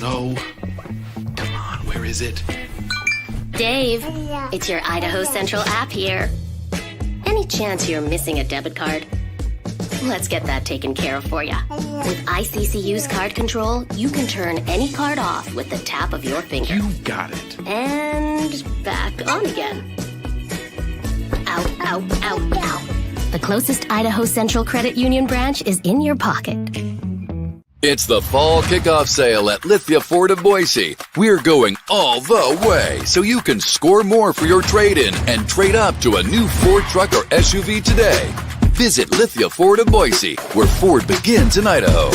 no. Come on, where is it? Dave, it's your Idaho Central app here. Any chance you're missing a debit card? Let's get that taken care of for you. With ICCU's card control, you can turn any card off with the tap of your finger. You got it. And back on again. Out, out, out, out. The closest Idaho Central Credit Union branch is in your pocket. It's the fall kickoff sale at Lithia Ford of Boise. We're going all the way so you can score more for your trade-in and trade up to a new Ford truck or SUV today. Visit Lithia Ford of Boise, where Ford begins in Idaho.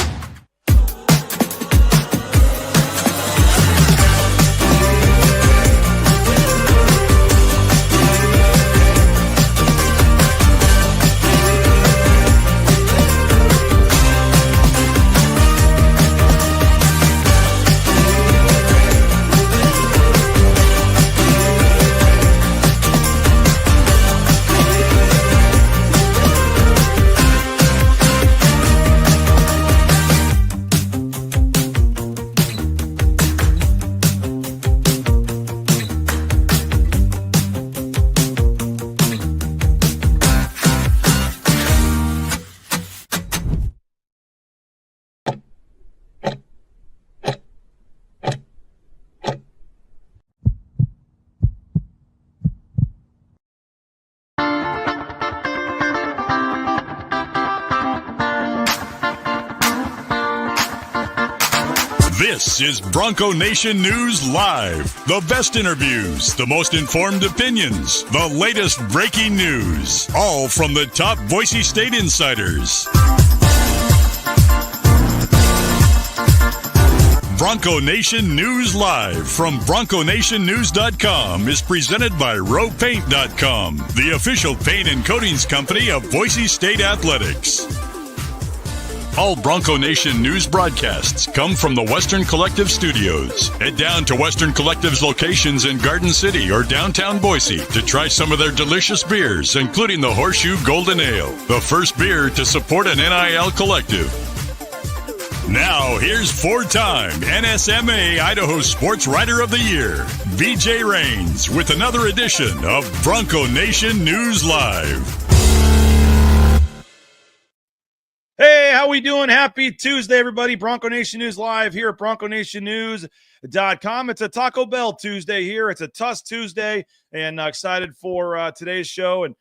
This is Bronco Nation News Live. The best interviews, the most informed opinions, the latest breaking news, all from the top Boise State insiders. Bronco Nation News Live from BroncoNationNews.com is presented by RowPaint.com, the official paint and coatings company of Boise State Athletics. All Bronco Nation news broadcasts come from the Western Collective Studios. Head down to Western Collective's locations in Garden City or downtown Boise to try some of their delicious beers, including the Horseshoe Golden Ale, the first beer to support an NIL collective. Now, here's four-time NSMA Idaho Sports Writer of the Year, BJ Rains, with another edition of Bronco Nation News Live. Hey, how we doing? Happy Tuesday, everybody. Bronco Nation News Live here at BroncoNationNews.com. It's a Taco Bell Tuesday here. It's a Tust Tuesday, and excited for today's show. And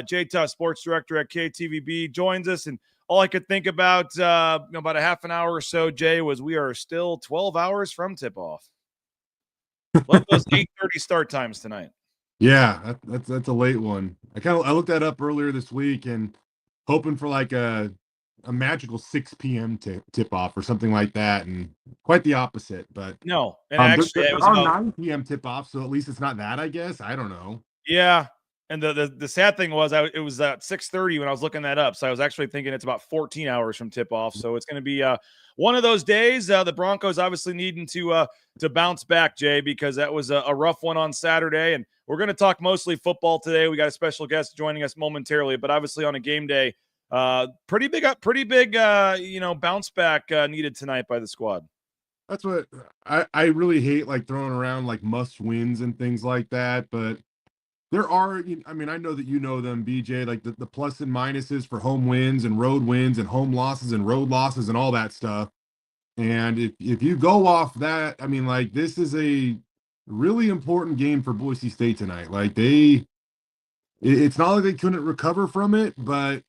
Jay Tust, sports director at KTVB, joins us. And all I could think about about a half an hour or so, Jay, was we are still 12 hours from tip-off. Love those 8:30 start times tonight. Yeah, that's a late one. I looked that up earlier this week and hoping for like a magical 6 p.m. tip-off or something like that, and quite the opposite. But no, and actually, it was about about 9 p.m. tip-off, so at least it's not that, I guess. I don't know. Yeah, and the sad thing was it was at 6:30 when I was looking that up, so I was actually thinking it's about 14 hours from tip-off. So it's going to be one of those days. The Broncos obviously needing to bounce back, Jay, because that was a rough one on Saturday, and we're going to talk mostly football today. We got a special guest joining us momentarily, but obviously on a game day. Pretty big bounce back needed tonight by the squad. That's what I really hate, like throwing around like must wins and things like that. But there are, I mean, I know that you know them, BJ, like the plus and minuses for home wins and road wins and home losses and road losses and all that stuff. And if you go off that, I mean, like this is a really important game for Boise State tonight. Like it's not like they couldn't recover from it, but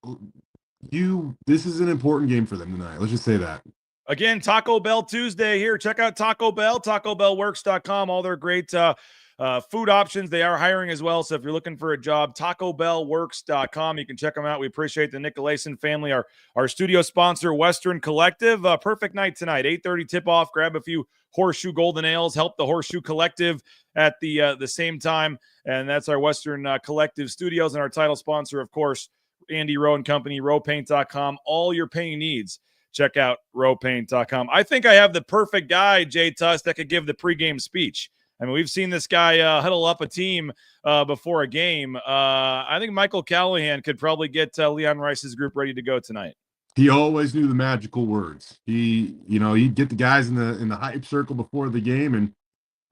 this is an important game for them tonight. Let's just say that. Again, Taco Bell Tuesday here. Check out Taco Bell, TacoBellWorks.com. All their great food options. They are hiring as well. So if you're looking for a job, TacoBellWorks.com. You can check them out. We appreciate the Nicolason family, our studio sponsor, Western Collective. Perfect night tonight. 8:30 tip-off. Grab a few Horseshoe Golden Ales. Help the Horseshoe Collective at the same time. And that's our Western Collective Studios, and our title sponsor, of course, Andy Rowe and Company, RowPaint.com. All your painting needs. Check out RowPaint.com. I think I have the perfect guy, Jay Tust, that could give the pregame speech. I mean, we've seen this guy huddle up a team before a game. I think Michael Callahan could probably get Leon Rice's group ready to go tonight. He always knew the magical words. He'd get the guys in the hype circle before the game, and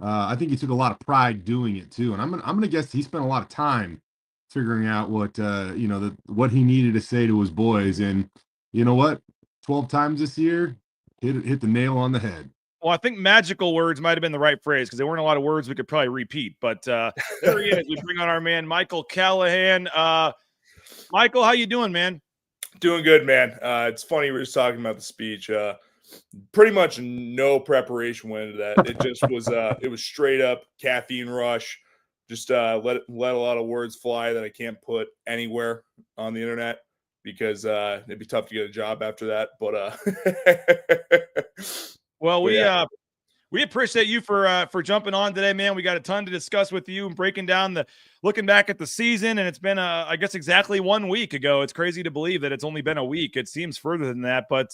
I think he took a lot of pride doing it too. And I'm gonna guess he spent a lot of time figuring out what he needed to say to his boys. And you know what? 12 times this year, hit the nail on the head. Well, I think magical words might have been the right phrase because there weren't a lot of words we could probably repeat. But there he is. We bring on our man, Michael Callahan. Michael, how you doing, man? Doing good, man. It's funny, we were just talking about the speech. Pretty much no preparation went into that. It just was it was straight up caffeine rush. Just let a lot of words fly that I can't put anywhere on the internet because it'd be tough to get a job after that. But well, we appreciate you for jumping on today, man. We got a ton to discuss with you and breaking down looking back at the season. And it's been, I guess, exactly 1 week ago. It's crazy to believe that it's only been a week. It seems further than that. But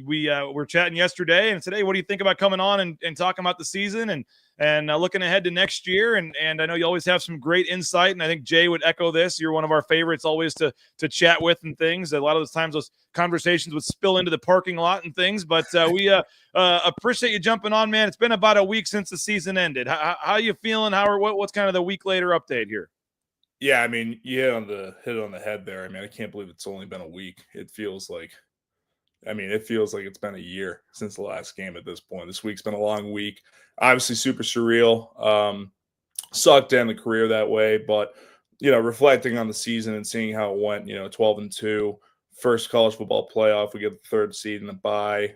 we were chatting yesterday and said, hey, what do you think about coming on and talking about the season and looking ahead to next year? And I know you always have some great insight. And I think Jay would echo this. You're one of our favorites always to chat with and things. A lot of those times those conversations would spill into the parking lot and things. But we appreciate you jumping on, man. It's been about a week since the season ended. How you feeling? What's kind of the week later update here? Yeah, I mean, you hit it on the head there. I mean, I can't believe it's only been a week. It feels like it's been a year since the last game at this point. This week's been a long week. Obviously super surreal. Sucked to end the career that way, but reflecting on the season and seeing how it went, 12-2, first college football playoff, we get the third seed in the bye.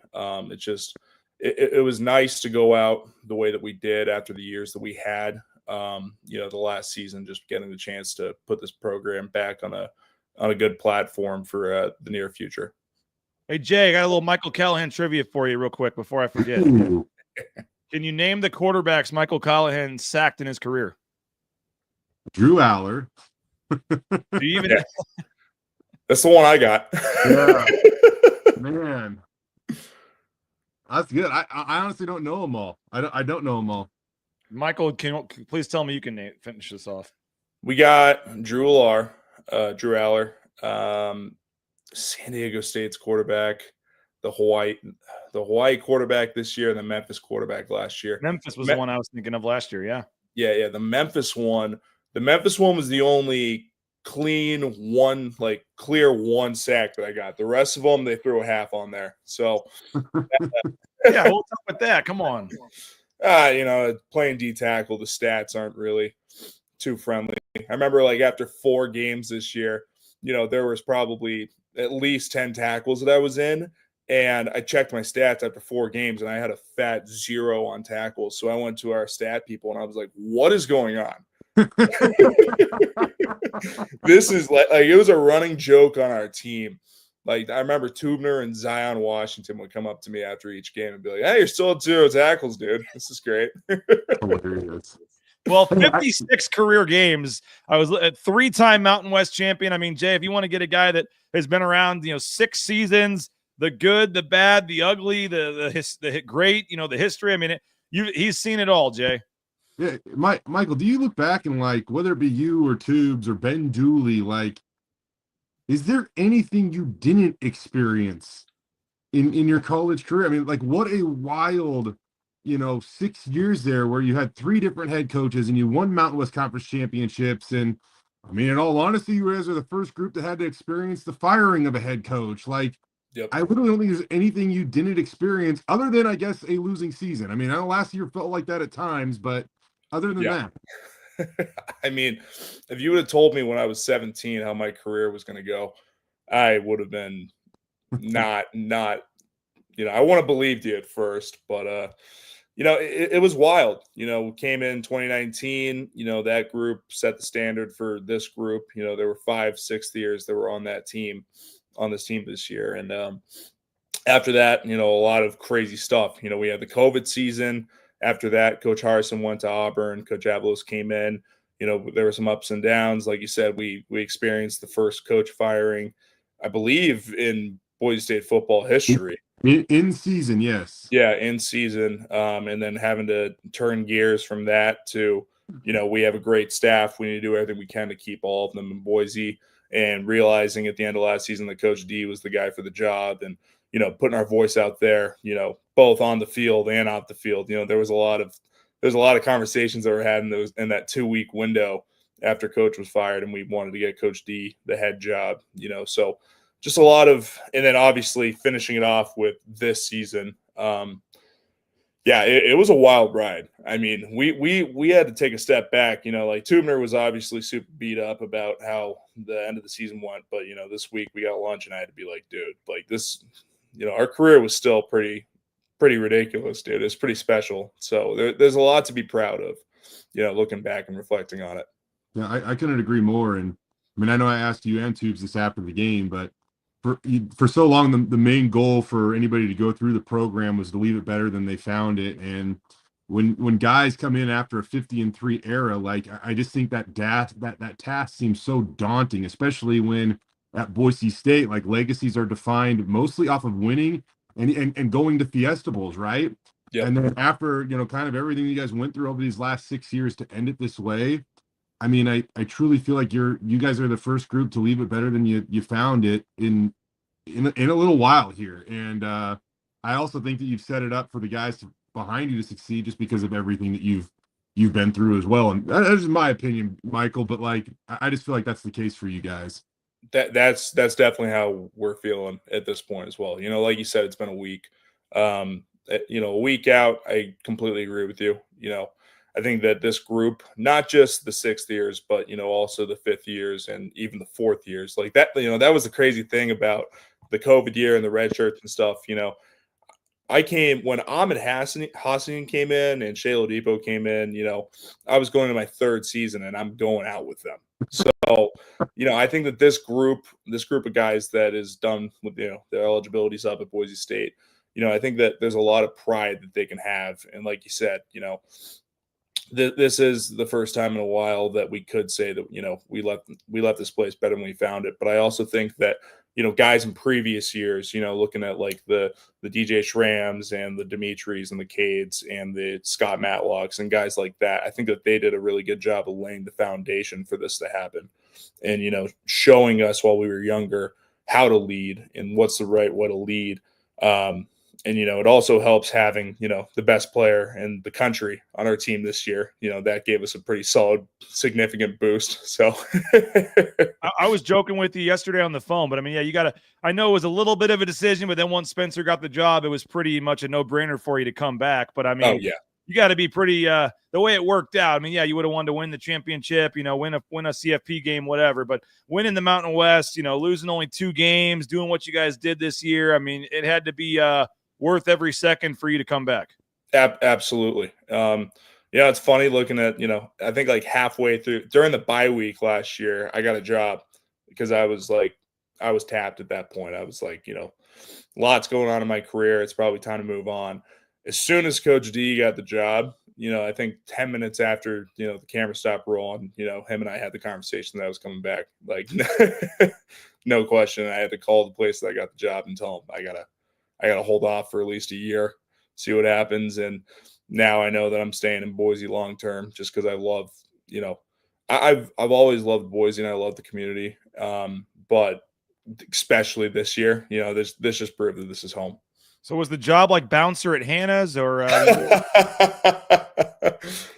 It was nice to go out the way that we did after the years that we had. The last season, just getting the chance to put this program back on a good platform for the near future. Hey, Jay, I got a little Michael Callahan trivia for you real quick before I forget. Can you name the quarterbacks Michael Callahan sacked in his career? Drew Aller. Do you even? Yeah. That's the one I got. Yeah. Man. That's good. I honestly don't know them all. I don't know them all. Michael, please tell me you can finish this off. We got Drew Aller. San Diego State's quarterback, the Hawaii quarterback this year, and the Memphis quarterback last year. Memphis was the one I was thinking of last year. Yeah. Yeah. The Memphis one was the only clear one sack that I got. The rest of them, they threw a half on there. So yeah, hold up with that. Come on. Playing D tackle, the stats aren't really too friendly. I remember after 4 games this year, there was probably at least 10 tackles that I was in, and I checked my stats after 4 games, and I had a fat 0 on tackles. So I went to our stat people, and I was like, "What is going on?" This is like it was a running joke on our team. I remember Tubner and Zion Washington would come up to me after each game and be like, "Hey, you're still at 0 tackles, dude. This is great." Hilarious. Well, 56 career games. I was a 3-time Mountain West champion. I mean, Jay, if you want to get a guy that has been around, 6 seasons, the good, the bad, the ugly, the great, the history. I mean, he's seen it all, Jay. Yeah, Michael, do you look back and whether it be you or Tubes or Ben Dooley, is there anything you didn't experience in your college career? I mean, what a wild 6 years there where you had 3 different head coaches and you won Mountain West Conference championships. And I mean, in all honesty, you guys are the first group that had to experience the firing of a head coach. Yep. I literally don't think there's anything you didn't experience other than, I guess, a losing season. I mean, I know last year felt like that at times, but other than that. I mean, if you would have told me when I was 17 how my career was going to go, I would have been not, I want to believe you at first, but, it was wild. We came in 2019, that group set the standard for this group. There were 5 6th years that were on this team this year. And after that, a lot of crazy stuff. We had the COVID season. After that, Coach Harrison went to Auburn. Coach Avalos came in. There were some ups and downs. Like you said, we experienced the first coach firing, I believe, in Boise State football history. In season, yes. Yeah, in season. And then having to turn gears from that to, we have a great staff. We need to do everything we can to keep all of them in Boise. and realizing at the end of last season that Coach D was the guy for the job, and, putting our voice out there, both on the field and off the field. There's a lot of conversations that were had in that 2-week window after Coach was fired, and we wanted to get Coach D the head job, so just a lot of, and then obviously finishing it off with this season. Yeah, it was a wild ride. I mean, we had to take a step back. Like Tubner was obviously super beat up about how the end of the season went, but this week we got lunch and I had to be like, dude, like this, our career was still pretty ridiculous, dude. It's pretty special. So there's a lot to be proud of, looking back and reflecting on it. Yeah, I couldn't agree more. And I mean, I know I asked you and Tubes this after the game, but for so long, the main goal for anybody to go through the program was to leave it better than they found it. And when guys come in after a 50-3 era, like I just think that task seems so daunting, especially when at Boise State, like legacies are defined mostly off of winning and going to Fiesta Bowls, right? Yeah. And then after kind of everything you guys went through over these last 6 years to end it this way. I mean, I truly feel like you guys are the first group to leave it better than you found it in a little while here. And I also think that you've set it up for the guys behind you to succeed just because of everything that you've been through as well. And that's my opinion, Michael, but like I just feel like that's the case for you guys. That's definitely how we're feeling at this point as well. Like you said, it's been a week. A week out, I completely agree with you. I think that this group, not just the 6th years, but, also the 5th years and even the 4th years, like that, that was the crazy thing about the COVID year and the red shirts and stuff. I came when Ahmed Hassan came in and Shayla Depot came in, I was going to my 3rd season and I'm going out with them. So, I think that this group of guys that is done with, their eligibilities up at Boise State, I think that there's a lot of pride that they can have. And like you said, this is the first time in a while that we could say that, we left this place better than we found it. But I also think that, guys in previous years, looking at like the DJ Shrams and the Dimitris and the Cades and the Scott Matlocks and guys like that, I think that they did a really good job of laying the foundation for this to happen and, showing us while we were younger how to lead and what's the right way to lead. And, it also helps having, the best player in the country on our team this year. That gave us a pretty solid, significant boost. So I was joking with you yesterday on the phone, but I mean, yeah, I know it was a little bit of a decision, but then once Spencer got the job, it was pretty much a no-brainer for you to come back. But I mean, you got to be pretty, the way it worked out. I mean, yeah, you would have wanted to win the championship, win a CFP game, whatever, but winning the Mountain West, losing only 2 games, doing what you guys did this year. I mean, it had to be, worth every second for you to come back. Absolutely. It's funny looking at, I think like halfway through during the bye week last year, I got a job because I was tapped at that point. I was like, lots going on in my career. It's probably time to move on. As soon as Coach D got the job, I think 10 minutes after, the camera stopped rolling, him and I had the conversation that I was coming back. Like, no question. I had to call the place that I got the job and tell them I gotta hold off for at least a year, see what happens. And now I know that I'm staying in Boise long term, just because I love, I've always loved Boise and I love the community. But especially this year, this just proved that this is home. So was the job like bouncer at Hannah's or?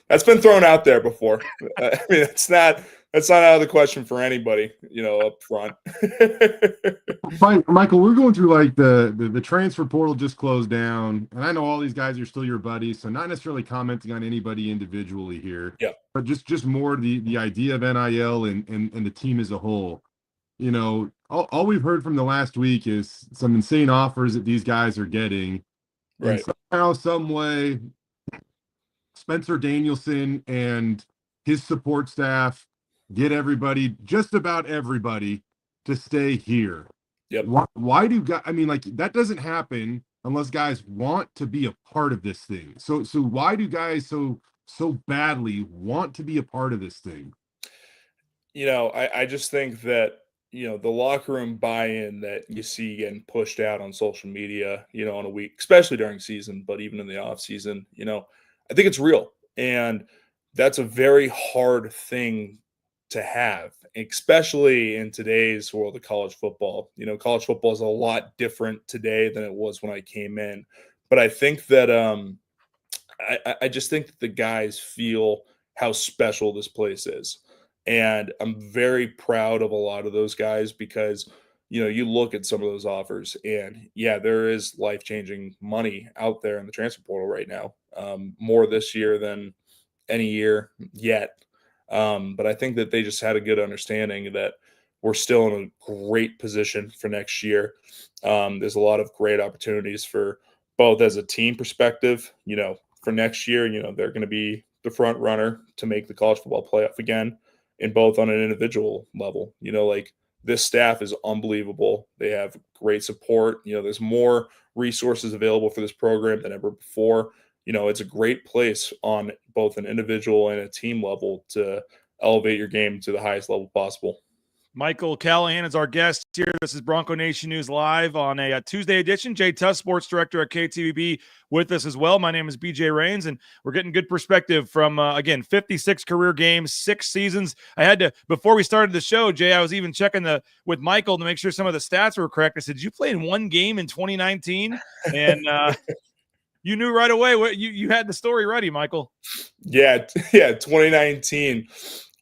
That's been thrown out there before. I mean, that's not out of the question for anybody, up front. Michael, we're going through like the transfer portal just closed down, and I know all these guys are still your buddies, so not necessarily commenting on anybody individually here. Yeah. But just more the idea of NIL and the team as a whole. All we've heard from the last week is some insane offers that these guys are getting. Right. And somehow, some way, Spencer Danielson and his support staff get just about everybody to stay here. Yep. Why do guys, I mean, like that doesn't happen unless guys want to be a part of this thing. So why do guys so badly want to be a part of this thing? I just think that, the locker room buy-in that you see getting pushed out on social media, on a week, especially during season, but even in the off season, I think it's real. And that's a very hard thing to have, especially in today's world of college football. College football is a lot different today than it was when I came in. But I think that I just think that the guys feel how special this place is. And I'm very proud of a lot of those guys because, you look at some of those offers and yeah, there is life-changing money out there in the transfer portal right now. More this year than any year yet. But I think that they just had a good understanding that we're still in a great position for next year. There's a lot of great opportunities for both as a team perspective, for next year, they're going to be the front runner to make the college football playoff again, and both on an individual level. Like this staff is unbelievable. They have great support. There's more resources available for this program than ever before. It's a great place on both an individual and a team level to elevate your game to the highest level possible. Michael Callahan is our guest here. This is Bronco Nation News Live on a Tuesday edition. Jay Tust, sports director at KTVB, with us as well. My name is BJ Rains, and we're getting good perspective from, again, 56 career games, 6 seasons. I had to, before we started the show, Jay, I was even checking with Michael to make sure some of the stats were correct. I said, did you play in one game in 2019? And you knew right away what you had the story ready, Michael. Yeah, 2019.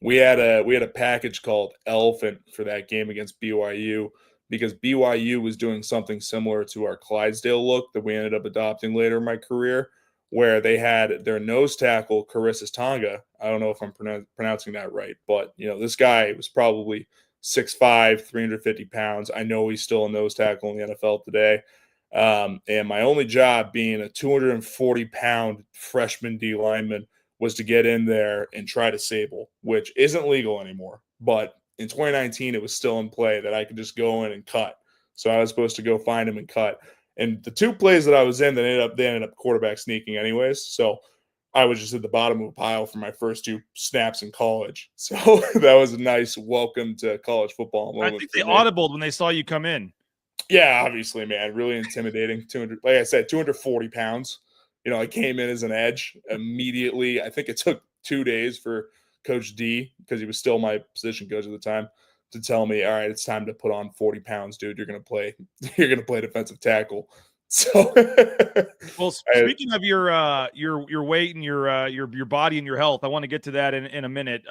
We had a package called Elephant for that game against BYU because BYU was doing something similar to our Clydesdale look that we ended up adopting later in my career, where they had their nose tackle, Carissa Tonga. I don't know if I'm pronouncing that right, but this guy was probably 6'5", 350 pounds. I know he's still a nose tackle in the NFL today. And my only job being a 240-pound freshman D lineman was to get in there and try to sable, which isn't legal anymore. But in 2019, it was still in play that I could just go in and cut. So I was supposed to go find him and cut. And the 2 plays that I was in, they ended up quarterback sneaking anyways. So I was just at the bottom of a pile for my first 2 snaps in college. So that was a nice welcome to college football moment. I think they audibled when they saw you come in. Yeah, obviously, man. Really intimidating. 200, like I said, 240 pounds. I came in as an edge immediately. I think it took 2 days for Coach D, because he was still my position coach at the time, to tell me, all right, it's time to put on 40 pounds, dude. You're gonna play defensive tackle. So well, speaking of your weight and your body and your health, I want to get to that in a minute.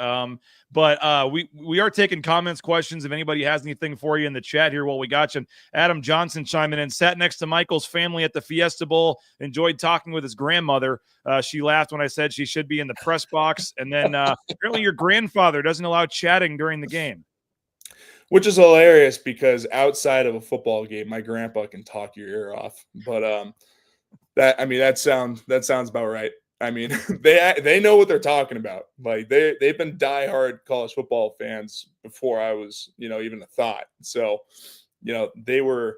But we are taking comments, questions. If anybody has anything for you in the chat here, while we got you. Adam Johnson chiming in. Sat next to Michael's family at the Fiesta Bowl. Enjoyed talking with his grandmother. She laughed when I said she should be in the press box. And then apparently your grandfather doesn't allow chatting during the game. Which is hilarious because outside of a football game, my grandpa can talk your ear off. But that sounds about right. I mean, they know what they're talking about. Like they've been diehard college football fans before I was, even a thought. So, they were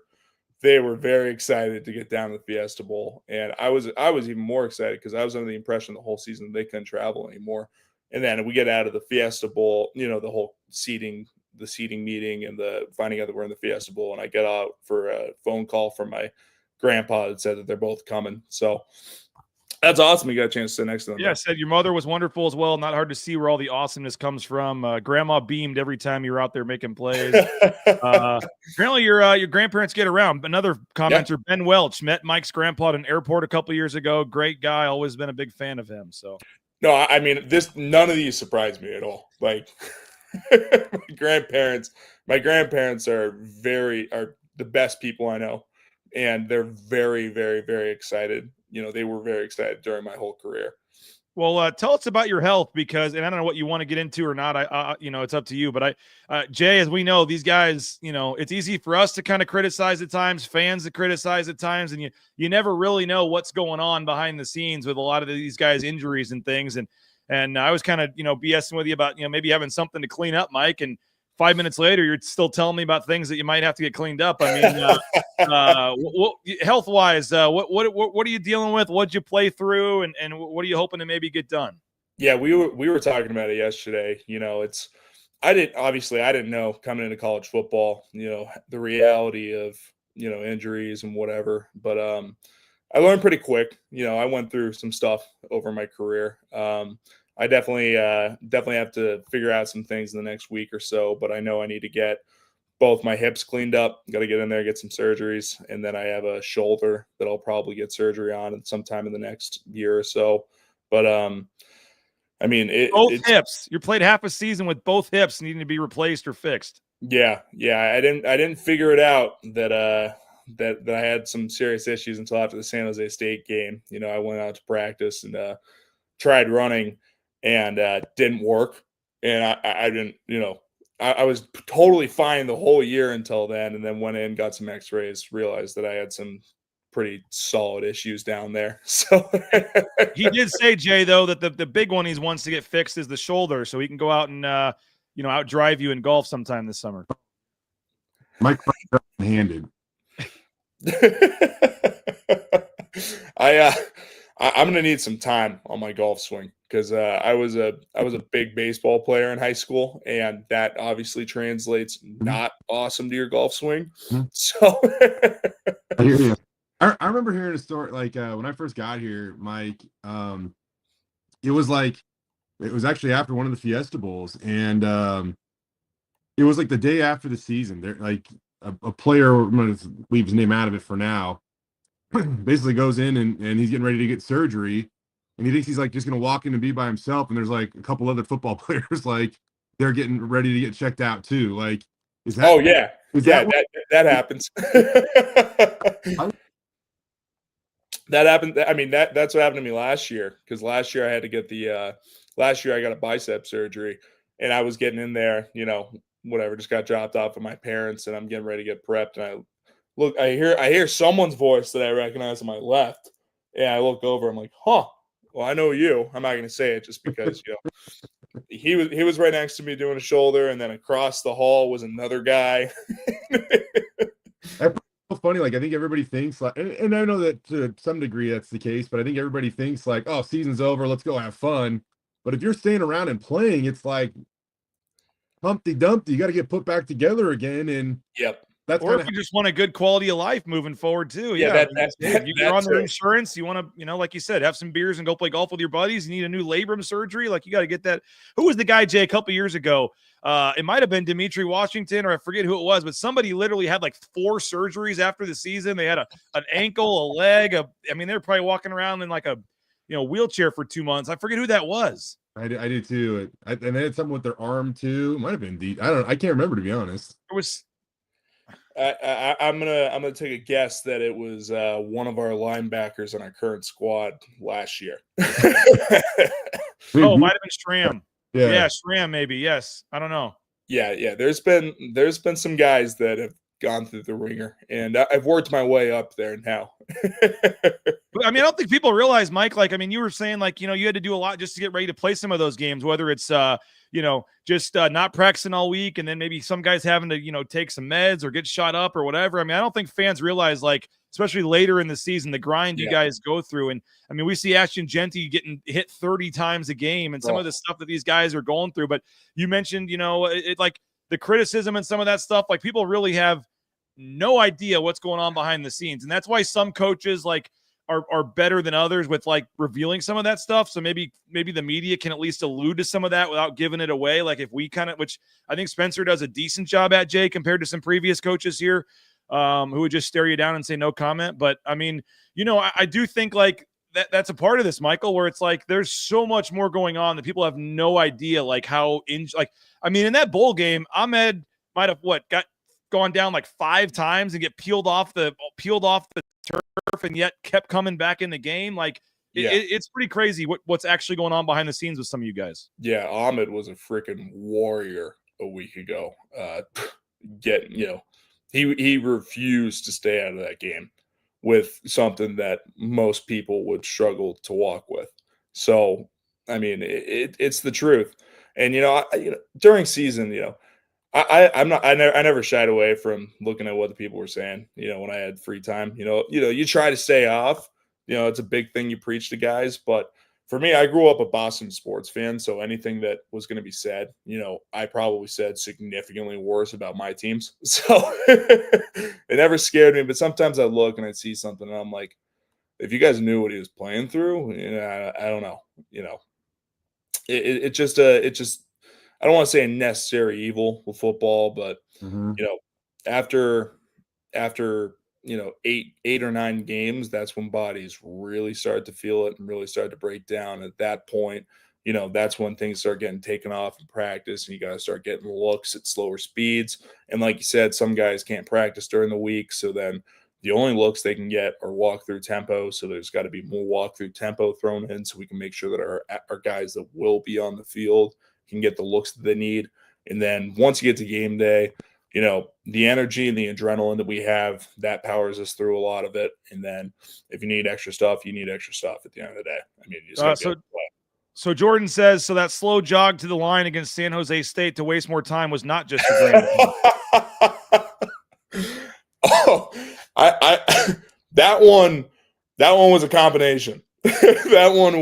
very excited to get down to the Fiesta Bowl, and I was even more excited because I was under the impression the whole season they couldn't travel anymore. And then we get out of the Fiesta Bowl, the whole the seating meeting and the finding out that we're in the Fiesta Bowl, and I get out for a phone call from my grandpa that said that they're both coming. So that's awesome. You got a chance to sit next to them. Yeah, said your mother was wonderful as well. Not hard to see where all the awesomeness comes from. Grandma beamed every time you were out there making plays. Apparently your grandparents get around. Another commenter, Ben Welch, met Mike's grandpa at an airport a couple years ago. Great guy. Always been a big fan of him. So no, I mean, none of these surprised me at all. Like my grandparents are the best people I know, and they're very, very, very excited. They were very excited during my whole career. Well, tell us about your health, because, and I don't know what you want to get into or not. It's up to you. But Jay, as we know, these guys, it's easy for us to kind of criticize at times, fans to criticize at times, and you never really know what's going on behind the scenes with a lot of these guys' injuries and things. And I was kind of, BSing with you about, maybe having something to clean up, Mike. And 5 minutes later, you're still telling me about things that you might have to get cleaned up. I mean, health-wise, what are you dealing with? What'd you play through, and what are you hoping to maybe get done? Yeah, we were talking about it yesterday. I didn't know coming into college football, the reality of injuries and whatever. But I learned pretty quick. I went through some stuff over my career. I definitely have to figure out some things in the next week or so, but I know I need to get both my hips cleaned up. Got to get in there, get some surgeries. And then I have a shoulder that I'll probably get surgery on sometime in the next year or so. But, I mean, both hips. You played half a season with both hips needing to be replaced or fixed. Yeah. I didn't figure it out that I had some serious issues until after the San Jose State game. You know, I went out to practice and tried running and didn't work. And I didn't, you know, I was totally fine the whole year until then, and then went in, got some x-rays, realized that I had some pretty solid issues down there. So he did say, Jay, though, that the big one he wants to get fixed is the shoulder, so he can go out and out drive you in golf sometime this summer. Mike handed. I'm gonna need some time on my golf swing because I was a big baseball player in high school, and that obviously translates not awesome to your golf swing. So I hear you. I remember hearing a story like when I first got here, Mike. It was actually after one of the Fiesta Bowls, and it was like the day after the season. There, like a player, I'm gonna leave his name out of it for now, basically goes in and he's getting ready to get surgery, and he thinks he's like just gonna walk in and be by himself, and there's like a couple other football players like they're getting ready to get checked out too. Like, is that? Oh yeah, that happens. That happened. I mean, that's what happened to me last year, because last year I had to get last year I got a bicep surgery, and I was getting in there, you know, whatever, just got dropped off of my parents, and I'm getting ready to get prepped, and I hear someone's voice that I recognize on my left, and I look over, I'm like, huh, well, I know you. I'm not going to say it just because, you know, he was right next to me doing a shoulder, and then across the hall was another guy. That's funny. Like, I think everybody thinks like, and I know that to some degree that's the case, but I think everybody thinks like, oh, season's over, let's go have fun. But if you're staying around and playing, it's like Humpty Dumpty. You got to get put back together again. And yep. That's or if you just want a good quality of life moving forward too. Yeah, you're on their insurance. You want to, you know, like you said, have some beers and go play golf with your buddies. You need a new labrum surgery. Like, you got to get that. Who was the guy, Jay, a couple years ago? It might have been Dimitri Washington, or I forget who it was, but somebody literally had like 4 surgeries after the season. They had an ankle, a leg. I mean, they were probably walking around in like a wheelchair for 2 months. I forget who that was. I did too. And they had something with their arm too. It might have been deep. I can't remember, to be honest. It was. I'm gonna take a guess that it was one of our linebackers on our current squad last year. Oh, might have been Stram. Yeah, Stram maybe. Yes, I don't know. Yeah. There's been some guys that have gone through the ringer, and I've worked my way up there now. I mean, I don't think people realize, Mike. Like, I mean, you were saying like, you had to do a lot just to get ready to play some of those games, whether it's just not practicing all week, and then maybe some guys having to, take some meds or get shot up or whatever. I mean, I don't think fans realize, like, especially later in the season, the grind you guys go through. And I mean, we see Ashton Genty getting hit 30 times a game and some of the stuff that these guys are going through. But you mentioned, like the criticism and some of that stuff, like people really have no idea what's going on behind the scenes. And that's why some coaches like are better than others with like revealing some of that stuff. So maybe the media can at least allude to some of that without giving it away. Like if we which I think Spencer does a decent job at, Jay, compared to some previous coaches here who would just stare you down and say no comment. But I mean, I do think like that's a part of this, Michael, where it's like there's so much more going on that people have no idea like how in that bowl game, Ahmed might have gone down like 5 times and get peeled off the turf and yet kept coming back in the game. Like it's pretty crazy what's actually going on behind the scenes with some of you guys. Yeah, Ahmed was a freaking warrior a week ago. He refused to stay out of that game with something that most people would struggle to walk with. So, I mean, it's the truth. And, during season, I never shied away from looking at what the people were saying, when I had free time, you try to stay off, it's a big thing you preach to guys. But for me, I grew up a Boston sports fan. So anything that was going to be said, I probably said significantly worse about my teams. So it never scared me. But sometimes I look and I see something and I'm like, if you guys knew what he was playing through, I don't know, it just I don't want to say a necessary evil with football, but Mhm. after eight or 9 games, that's when bodies really start to feel it and really start to break down. At that point, that's when things start getting taken off in practice, and you got to start getting looks at slower speeds. And like you said, some guys can't practice during the week, so then the only looks they can get are walk through tempo. So there's got to be more walk through tempo thrown in, so we can make sure that our guys that will be on the field can get the looks that they need. And then once you get to game day, the energy and the adrenaline that we have, that powers us through a lot of it. And then if you need extra stuff, you need extra stuff at the end of the day. I mean, you just gotta be able to play. So Jordan says, so that slow jog to the line against San Jose State to waste more time was not just a grain. Oh, I that one was a combination. that one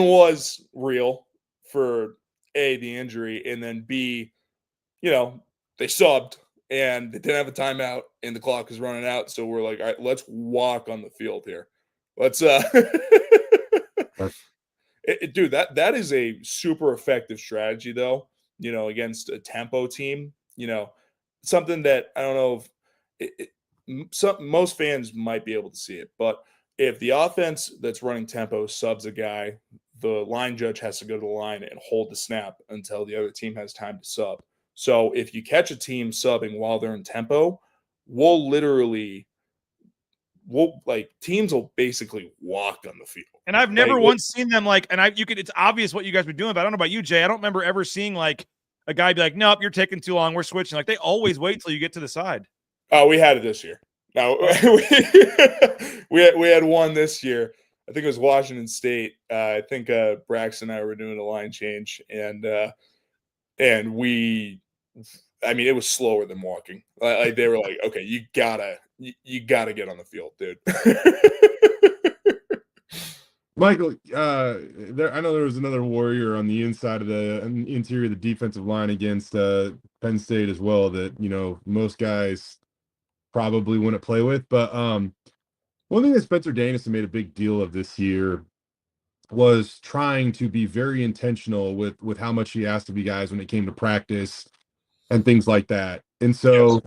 was real for A, the injury, and then B, they subbed and they didn't have a timeout and the clock is running out. So we're like, all right, let's walk on the field here. Let's dude, that is a super effective strategy though, against a tempo team, something that I don't know if most fans might be able to see it, but if the offense that's running tempo subs a guy, the line judge has to go to the line and hold the snap until the other team has time to sub. So if you catch a team subbing while they're in tempo, teams will basically walk on the field. And I've never once seen them it's obvious what you guys were doing, but I don't know about you, Jay. I don't remember ever seeing like a guy be like, nope, you're taking too long, we're switching. Like they always wait till you get to the side. Oh, we had it this year. No, we had one this year. I think it was Washington State. I think Braxton and I were doing a line change, and it was slower than walking. Like they were like, okay, you gotta get on the field, dude. Michael, I know there was another Warrior on the inside of the interior of the defensive line against Penn State as well that most guys probably wouldn't play with. But one thing that Spencer Danison made a big deal of this year was trying to be very intentional with how much he asked of you guys when it came to practice and things like that. And so yes,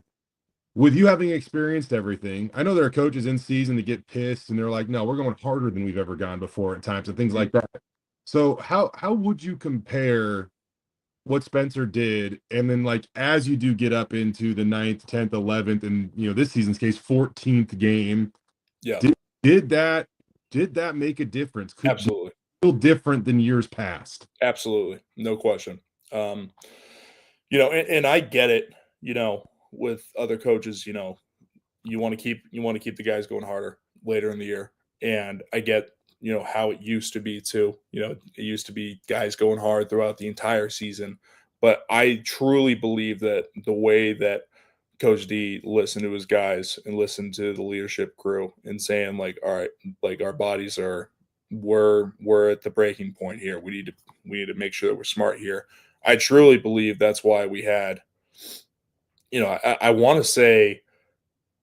with you having experienced everything, I know there are coaches in season that get pissed and they're like, no, we're going harder than we've ever gone before at times and things like that. So how would you compare what Spencer did, and then like as you do get up into the 9th, 10th, 11th, and this season's case 14th game, did that make a difference? Absolutely. Feel different than years past? Absolutely, no question. And I get it. With other coaches, you want to keep the guys going harder later in the year, and I get how it used to be too. It used to be guys going hard throughout the entire season. But I truly believe that the way that Coach D listened to his guys and listened to the leadership crew and saying like, all right, like our bodies we're at the breaking point here. We need to make sure that we're smart here. I truly believe that's why we had, I want to say,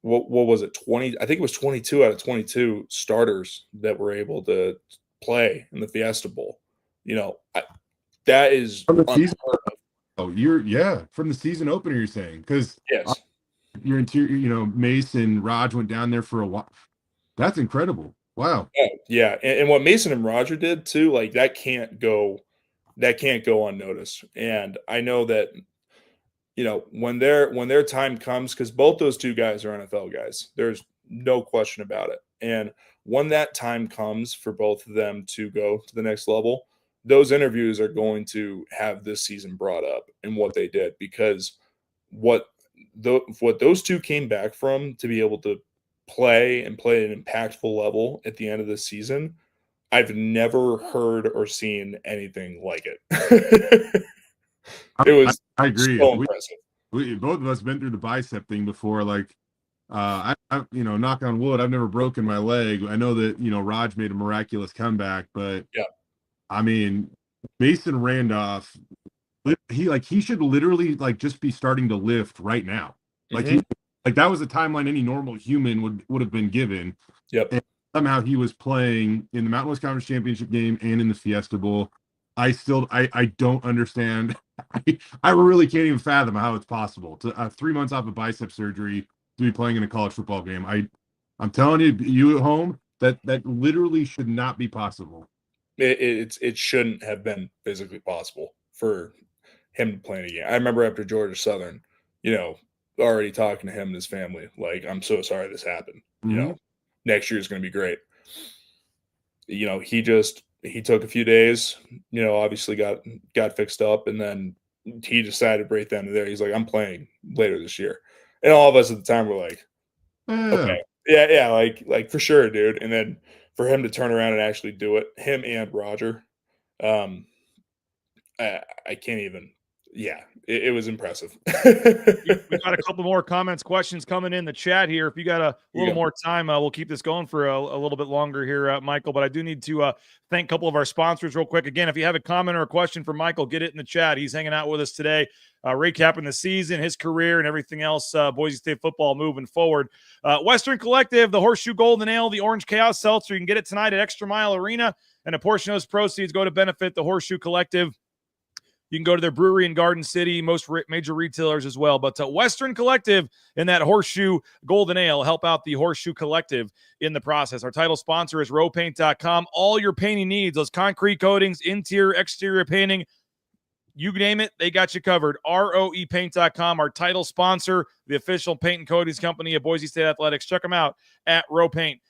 what was it, 20? I think it was 22 out of 22 starters that were able to play in the Fiesta Bowl. That is from the season. Oh, from the season opener, you're saying, because yes, your interior, Mason, Raj went down there for a while. That's incredible. Wow. Yeah, and what Mason and Roger did too, like that can't go unnoticed. And I know that. When their time comes, because both those two guys are NFL guys, there's no question about it. And when that time comes for both of them to go to the next level, those interviews are going to have this season brought up and what they did, because what those two came back from to be able to play at an impactful level at the end of the season, I've never heard or seen anything like it. It was I agree. So impressive. We both of us been through the bicep thing before. Like, I knock on wood, I've never broken my leg. I know that Raj made a miraculous comeback, but yeah, I mean, Mason Randolph, he should literally just be starting to lift right now. Like that was a timeline any normal human would have been given. Yep. And somehow he was playing in the Mountain West Conference Championship game and in the Fiesta Bowl. I don't understand. I really can't even fathom how it's possible to 3 months off of bicep surgery to be playing in a college football game. I'm telling you at home, that literally should not be possible. It shouldn't have been physically possible for him to play in a game. I remember after Georgia Southern, already talking to him and his family, like, I'm so sorry this happened. Next year is going to be great. He took a few days, obviously got fixed up, and then he decided right then and there, he's like, I'm playing later this year. And all of us at the time were like, okay, yeah, like for sure, dude. And then for him to turn around and actually do it, him and Roger, I can't even. Yeah, it was impressive. We've got a couple more comments, questions coming in the chat here. If you got a little more time, we'll keep this going for a little bit longer here, Michael. But I do need to thank a couple of our sponsors real quick. Again, if you have a comment or a question for Michael, get it in the chat. He's hanging out with us today, recapping the season, his career, and everything else Boise State football moving forward. Western Collective, the Horseshoe Golden Ale, the Orange Chaos Seltzer. You can get it tonight at Extra Mile Arena, and a portion of those proceeds go to benefit the Horseshoe Collective. You can go to their brewery in Garden City, most major retailers as well. But Western Collective and that Horseshoe Golden Ale help out the Horseshoe Collective in the process. Our title sponsor is rowpaint.com. All your painting needs, those concrete coatings, interior, exterior painting, you name it, they got you covered. ROEpaint.com, our title sponsor, the official paint and coatings company of Boise State Athletics. Check them out at rowpaint.com.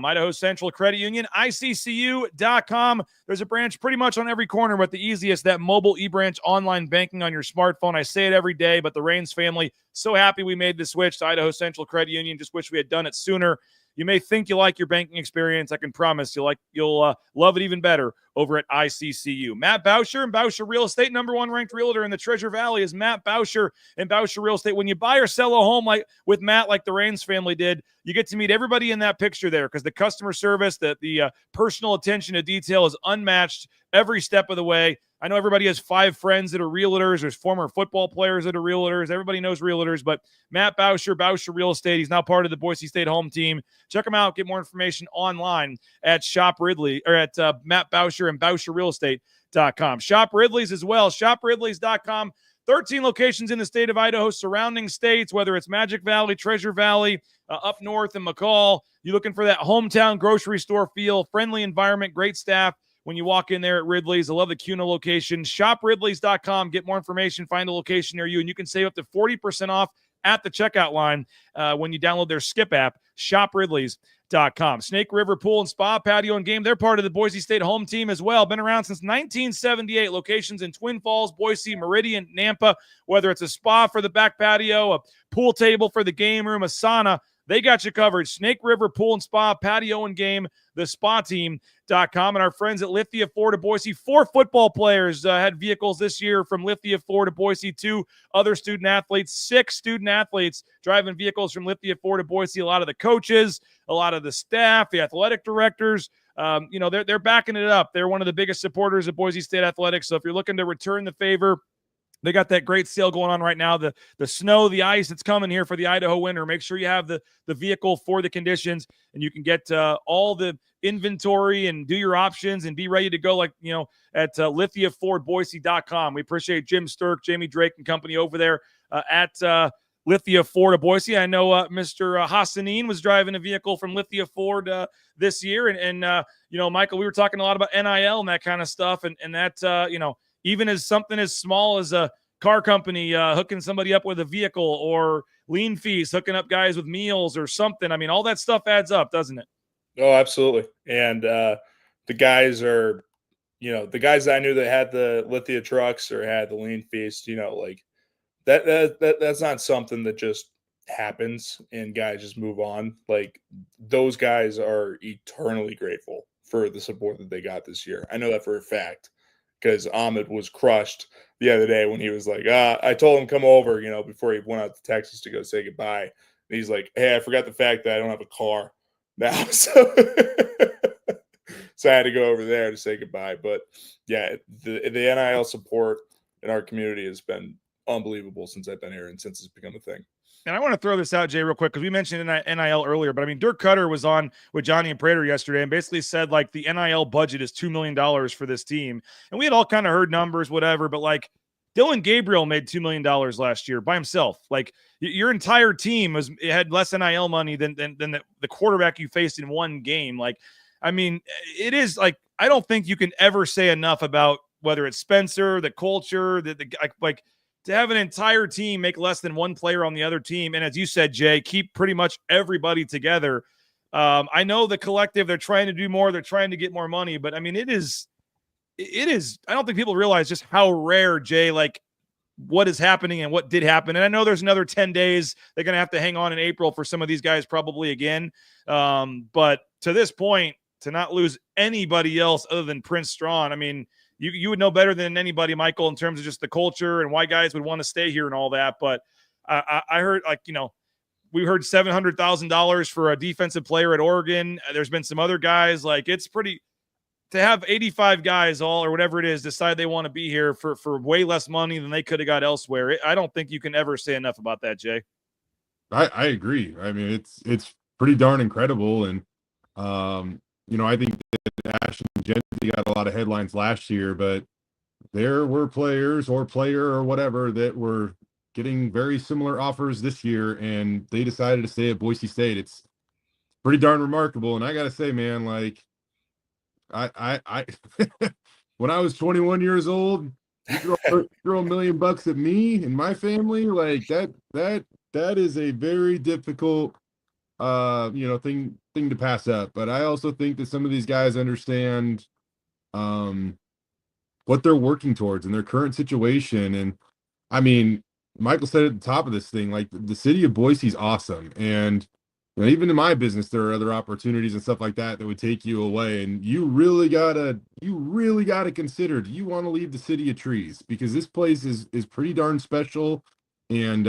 Idaho Central Credit Union, ICCU.com. There's a branch pretty much on every corner, but the easiest, that mobile e-branch online banking on your smartphone. I say it every day, but the Raines family, so happy we made the switch to Idaho Central Credit Union. Just wish we had done it sooner. You may think you like your banking experience. I can promise you'll love it even better over at ICCU. Matt Boucher and Boucher Real Estate, number one ranked realtor in the Treasure Valley is Matt Boucher and Boucher Real Estate. When you buy or sell a home like with Matt, like the Raines family did, you get to meet everybody in that picture there because the customer service, the personal attention to detail is unmatched every step of the way. I know everybody has 5 friends that are realtors. There's former football players that are realtors. Everybody knows realtors, but Matt Boucher, Boucher Real Estate, he's now part of the Boise State home team. Check him out. Get more information online at Shop Ridley or at Matt Boucher and BoucherRealEstate.com. Shop Ridley's as well. ShopRidley's.com. 13 locations in the state of Idaho, surrounding states, whether it's Magic Valley, Treasure Valley, up north in McCall. You're looking for that hometown grocery store feel, friendly environment, great staff. When you walk in there at Ridley's, I love the CUNA location. ShopRidleys.com. Get more information. Find a location near you, and you can save up to 40% off at the checkout line when you download their Skip app. ShopRidleys.com. Snake River Pool and Spa, Patio and Game. They're part of the Boise State home team as well. Been around since 1978. Locations in Twin Falls, Boise, Meridian, Nampa. Whether it's a spa for the back patio, a pool table for the game room, a sauna, they got you covered. Snake River Pool and Spa, Patio and Game, the spa team.com. And our friends at Lithia Ford of Boise, 4 football players had vehicles this year from Lithia Ford of Boise, 2 other student athletes, 6 student athletes driving vehicles from Lithia Ford of Boise. A lot of the coaches, a lot of the staff, the athletic directors, they're backing it up. They're one of the biggest supporters of Boise State Athletics. So if you're looking to return the favor, they got that great sale going on right now. The snow, the ice that's coming here for the Idaho winter. Make sure you have the vehicle for the conditions, and you can get all the inventory and do your options and be ready to go at lithiafordboise.com. We appreciate Jim Sturk, Jamie Drake, and company over there at Lithia Ford of Boise. I know Mr. Hassanin was driving a vehicle from Lithia Ford this year. And Michael, we were talking a lot about NIL and that kind of stuff. And that, even as something as small as a car company hooking somebody up with a vehicle or lean fees, hooking up guys with meals or something. I mean, all that stuff adds up, doesn't it? Oh, absolutely. And the guys are, the guys that I knew that had the Lithia trucks or had the lean feast, that's not something that just happens and guys just move on. Like, those guys are eternally grateful for the support that they got this year. I know that for a fact. Because Ahmed was crushed the other day when he was like, I told him come over, before he went out to Texas to go say goodbye. And he's like, hey, I forgot the fact that I don't have a car now. So I had to go over there to say goodbye. But yeah, the NIL support in our community has been unbelievable since I've been here and since it's become a thing. And I want to throw this out, Jay, real quick, because we mentioned NIL earlier, but I mean, Dirk Cutter was on with Johnny and Prater yesterday and basically said like the NIL budget is $2 million for this team. And we had all kind of heard numbers, whatever, but like Dylan Gabriel made $2 million last year by himself. Like your entire team had less NIL money than the quarterback you faced in one game. Like, I mean, it is like, I don't think you can ever say enough about whether it's Spencer, the culture, like to have an entire team make less than one player on the other team. And as you said, Jay, keep pretty much everybody together. I know the collective, they're trying to do more. They're trying to get more money, but I mean, it is, I don't think people realize just how rare, Jay, like what is happening and what did happen. And I know there's another 10 days. They're going to have to hang on in April for some of these guys probably again. But to this point, to not lose anybody else other than Prince Strawn, I mean, you would know better than anybody, Michael, in terms of just the culture and why guys would want to stay here and all that. But I heard, like, you know, we heard $700,000 for a defensive player at Oregon. There's been some other guys. Like, it's pretty to have 85 guys all or whatever it is decide they want to be here for way less money than they could have got elsewhere. I don't think you can ever say enough about that, Jay. I agree. I mean, it's pretty darn incredible. And, you know, I think that Ashton Gentry got a lot of headlines last year, but there were players or player or whatever that were getting very similar offers this year, and they decided to stay at Boise State. It's pretty darn remarkable. And I got to say, man, like I when I was 21 years old, you throw $1 million at me and my family, like that is a very difficult you know, thing to pass up. But I also think that some of these guys understand what they're working towards in their current situation. And I mean, Michael said at the top of this thing, like the city of Boise is awesome. And you know, even in my business, there are other opportunities and stuff like that that would take you away. And you really gotta consider, do you want to leave the city of trees? Because this place is pretty darn special. And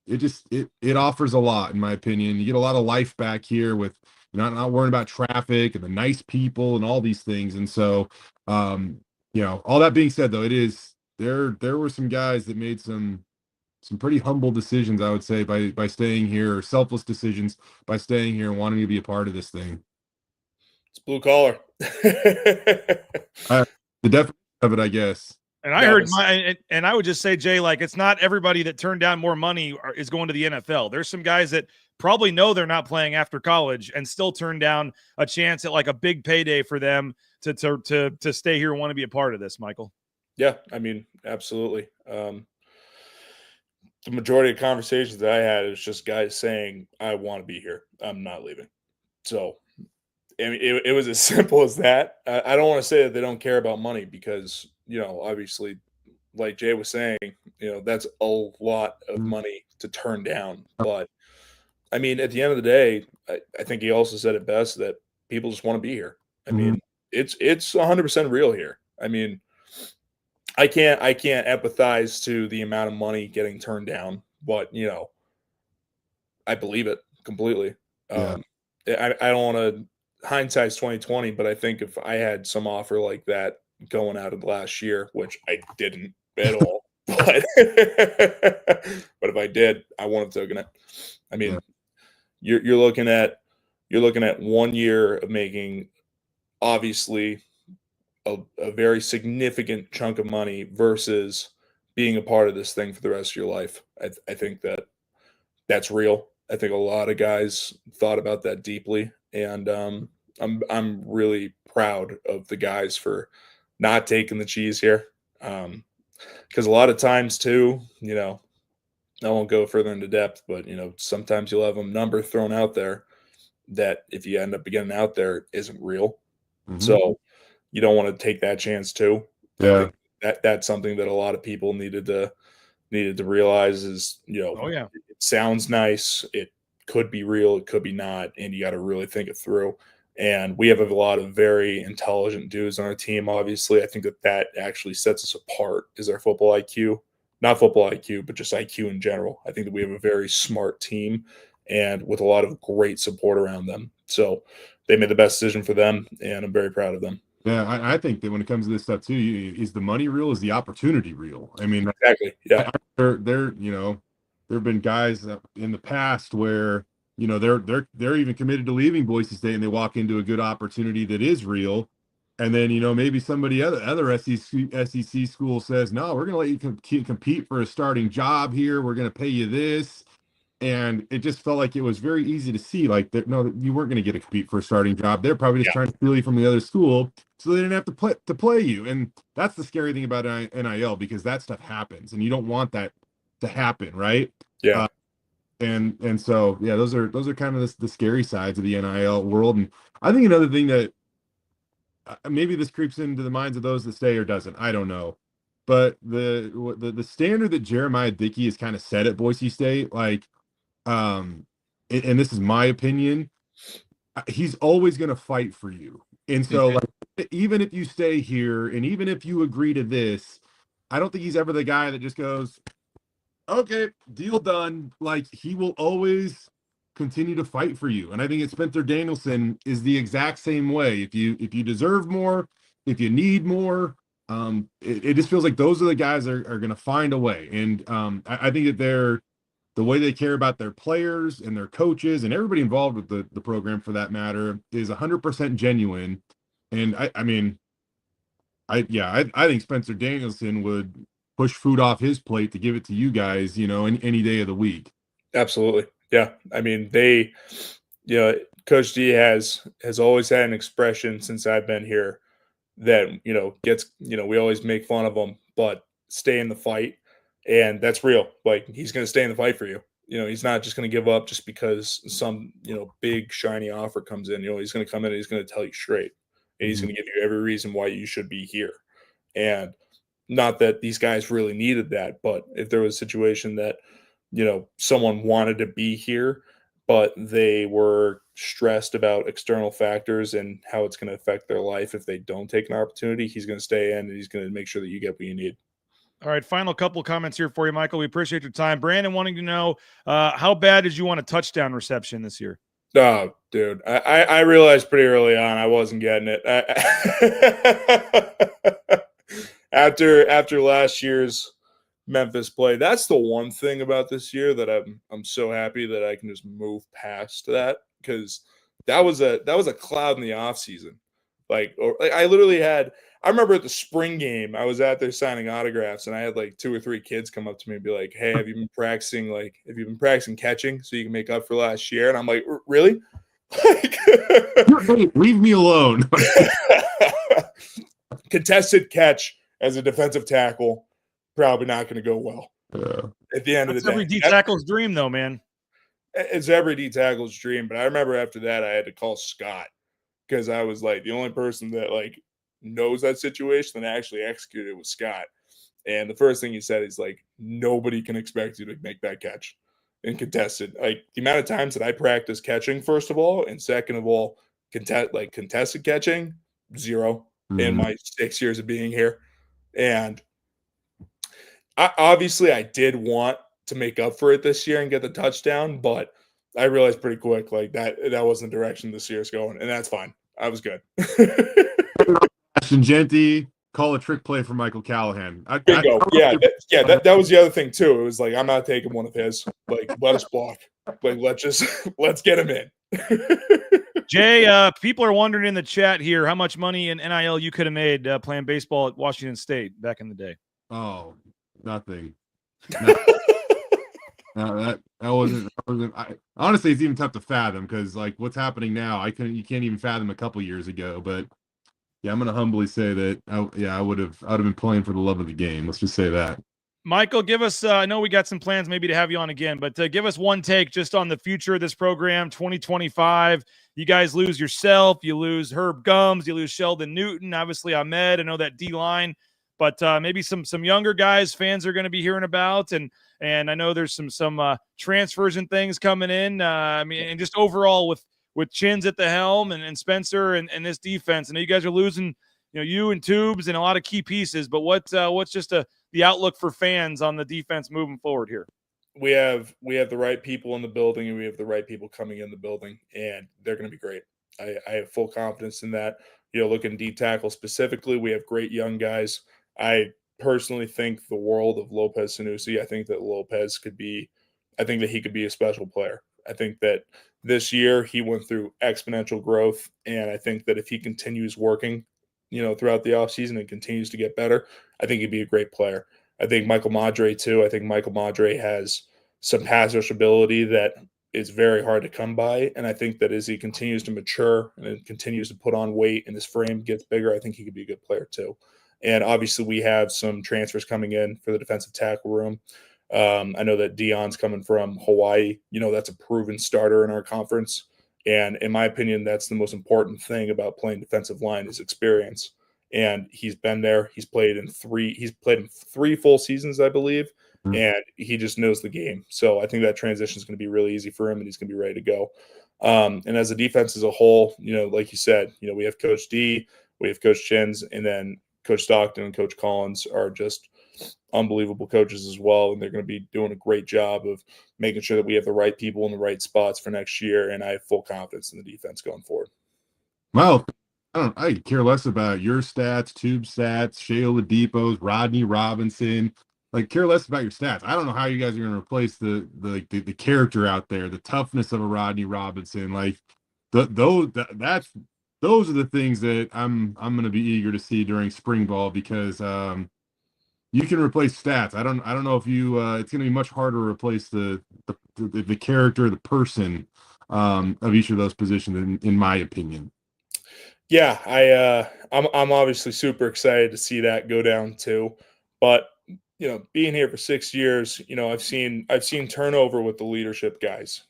it offers a lot, in my opinion. You get a lot of life back here with not worrying about traffic and the nice people and all these things. And so, you know, all that being said, though, there were some guys that made some pretty humble decisions, I would say, by staying here, or selfless decisions by staying here and wanting to be a part of this thing. It's blue collar. The definition of it, I guess. And I heard and I would just say, Jay, like, it's not everybody that turned down more money is going to the NFL. There's some guys that probably know they're not playing after college and still turn down a chance at like a big payday for them to stay here and want to be a part of this, Michael. Yeah, I mean, absolutely. The majority of conversations that I had is just guys saying, I want to be here. I'm not leaving. So I mean, it was as simple as that. I don't want to say that they don't care about money because, you know, obviously, like Jay was saying, you know, that's a lot of money to turn down. But I mean, at the end of the day, I think he also said it best that people just want to be here. I mean, it's 100% real here. I mean, I can't empathize to the amount of money getting turned down, but you know, I believe it completely. Yeah. I don't want to hindsight's 2020, but I think if I had some offer like that going out of last year, which I didn't at all, but if I did, I wouldn't have taken it. I mean, you're looking at 1 year of making obviously a very significant chunk of money versus being a part of this thing for the rest of your life. I think that's real. I think a lot of guys thought about that deeply, and I'm really proud of the guys for not taking the cheese here. Because a lot of times too, you know, I won't go further into depth, but you know, sometimes you'll have a number thrown out there that if you end up getting out there isn't real. So you don't want to take that chance too. Yeah. That's something that a lot of people needed to realize is, you know, it sounds nice. It could be real. It could be not. And you got to really think it through. And we have a lot of very intelligent dudes on our team. Obviously, I think that actually sets us apart is our football IQ, not football IQ, but just IQ in general. I think that we have a very smart team and with a lot of great support around them. So they made the best decision for them, and I'm very proud of them. Yeah, I think that when it comes to this stuff too, is the money real? Is the opportunity real? I mean, exactly. Yeah, they're you know, have been guys in the past where, you know, they're even committed to leaving Boise State and they walk into a good opportunity that is real. And then, you know, maybe somebody other SEC school says, no, we're going to let you compete for a starting job here. We're going to pay you this. And it just felt like it was very easy to see, like, that no, you weren't going to get to compete for a starting job. They're probably just trying to steal you from the other school so they didn't have to play you. And that's the scary thing about NIL, because that stuff happens and you don't want that to happen, right? Yeah. And so, yeah, those are kind of the scary sides of the NIL world. And I think another thing that maybe this creeps into the minds of those that stay or doesn't, I don't know. But the standard that Jeremiah Dickey has kind of set at Boise State, like, and this is my opinion, he's always going to fight for you. And so, like, even if you stay here and even if you agree to this, I don't think he's ever the guy that just goes, okay, deal done. Like, he will always continue to fight for you. And I think that Spencer Danielson is the exact same way. If you deserve more, if you need more, it just feels like those are the guys that are going to find a way. And I think that the way they care about their players and their coaches and everybody involved with the program, for that matter, is 100% genuine. And I mean, I think Spencer Danielson would push food off his plate to give it to you guys, you know, any day of the week. Absolutely. Yeah. I mean, Coach D has always had an expression since I've been here that, we always make fun of him, but stay in the fight. And that's real. Like, he's going to stay in the fight for you. You know, he's not just going to give up just because some, big shiny offer comes in. He's going to come in and he's going to tell you straight. And he's going to give you every reason why you should be here. And not that these guys really needed that, but if there was a situation that, someone wanted to be here, but they were stressed about external factors and how it's going to affect their life if they don't take an opportunity, he's going to stay in and he's going to make sure that you get what you need. All right, final couple of comments here for you, Michael. We appreciate your time. Brandon wanting to know, how bad did you want a touchdown reception this year? Oh, dude, I realized pretty early on I wasn't getting it. After last year's Memphis play, that's the one thing about this year that I'm so happy that I can just move past that, because that was a cloud in the offseason. Like I literally I remember at the spring game, I was out there signing autographs, and I had like 2 or 3 kids come up to me and be like, "Hey, have you been practicing catching so you can make up for last year?" And I'm like, "Really?" Hey, leave me alone. Contested catch as a defensive tackle, probably not going to go well. At the end of the day, every D tackle's dream, though, man. It's every D tackle's dream. But I remember after that, I had to call Scott, because I was like the only person that like knows that situation and actually executed was Scott. And the first thing he said is like, nobody can expect you to make that catch and contested. Like, the amount of times that I practice catching, first of all, and second of all, contested catching, 0 in my 6 years of being here. And obviously I did want to make up for it this year and get the touchdown, but I realized pretty quick, like, that wasn't the direction this year's going, and that's fine. I was good. Genti, call a trick play for Michael Callahan. Bingo. That was the other thing too. It was like, I'm not taking one of his. Like, let us block. Like, let's get him in. Jay, people are wondering in the chat here how much money in NIL you could have made playing baseball at Washington State back in the day. Oh, nothing. No, that wasn't. Honestly, it's even tough to fathom, because like what's happening now, you can't even fathom a couple years ago. But yeah, I'm gonna humbly say that I would have been playing for the love of the game. Let's just say that. Michael, give us, I know we got some plans maybe to have you on again, but give us one take just on the future of this program, 2025. You guys lose yourself, you lose Herb Gums, you lose Sheldon Newton, obviously Ahmed, I know that D-line, but maybe some younger guys fans are going to be hearing about, and I know there's some transfers and things coming in. I mean, and just overall with Chins at the helm and Spencer and this defense, I know you guys are losing, you and Tubes and a lot of key pieces, but what's just the outlook for fans on the defense moving forward here? We have the right people in the building, and we have the right people coming in the building, and they're going to be great. I have full confidence in that. Looking deep tackle specifically, we have great young guys. I personally think the world of Lopez Sanusi. I think that Lopez could be I think that he could be a special player. I think that this year he went through exponential growth, and I think that if he continues working, throughout the offseason and continues to get better, I think he'd be a great player. I think Michael Madre too. I think Michael Madre has some pass rush ability that is very hard to come by, and I think that as he continues to mature and continues to put on weight and his frame gets bigger, I think he could be a good player too. And obviously, we have some transfers coming in for the defensive tackle room. I know that Dion's coming from Hawaii. That's a proven starter in our conference. And in my opinion, that's the most important thing about playing defensive line is experience. And he's been there. He's played in three full seasons, I believe. And he just knows the game. So I think that transition is going to be really easy for him, and he's going to be ready to go. And as a defense as a whole, like you said, we have Coach D, we have Coach Chins, and then Coach Stockton and Coach Collins are just unbelievable coaches as well, and they're going to be doing a great job of making sure that we have the right people in the right spots for next year, and I have full confidence in the defense going forward. Well, I care less about your stats, Tube stats, Shea Oladipo's, Rodney Robinson. Like, care less about your stats. I don't know how you guys are going to replace the character out there, the toughness of a Rodney Robinson. Like, those are the things that I'm going to be eager to see during spring ball, because you can replace stats. I don't know if you it's going to be much harder to replace the character, the person of each of those positions, in my opinion. Yeah, I'm obviously super excited to see that go down too. But being here for 6 years, I've seen turnover with the leadership guys.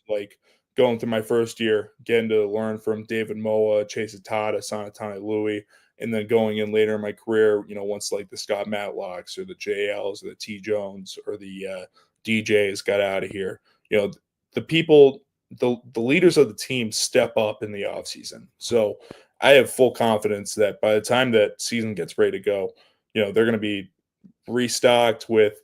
Like going through my first year, getting to learn from David Moa, Chase Atada, Sanatane Louie, and then going in later in my career, once like the Scott Matlocks or the JLs or the T Jones or the DJs got out of here, the people, the leaders of the team step up in the offseason. So I have full confidence that by the time that season gets ready to go, they're going to be restocked with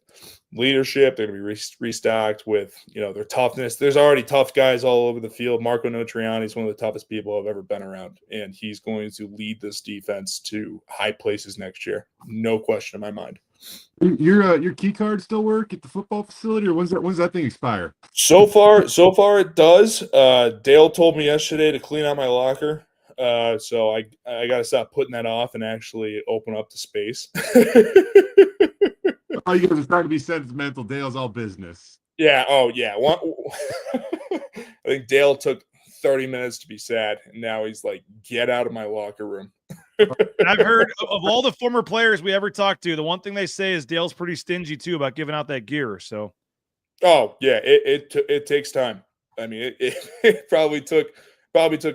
leadership. They're going to be restocked with, their toughness. There's already tough guys all over the field. Marco Notriani is one of the toughest people I've ever been around, and he's going to lead this defense to high places next year. No question in my mind. Your key card still work at the football facility, or when's that thing expire? So far it does. Dale told me yesterday to clean out my locker. So I got to stop putting that off and actually open up the space. Oh, you guys are starting to be sentimental. Dale's all business. Yeah. Oh, yeah. I think Dale took 30 minutes to be sad, and now he's like, get out of my locker room. I've heard of all the former players we ever talked to, the one thing they say is Dale's pretty stingy too about giving out that gear. So, oh yeah, it takes time. I mean, it probably took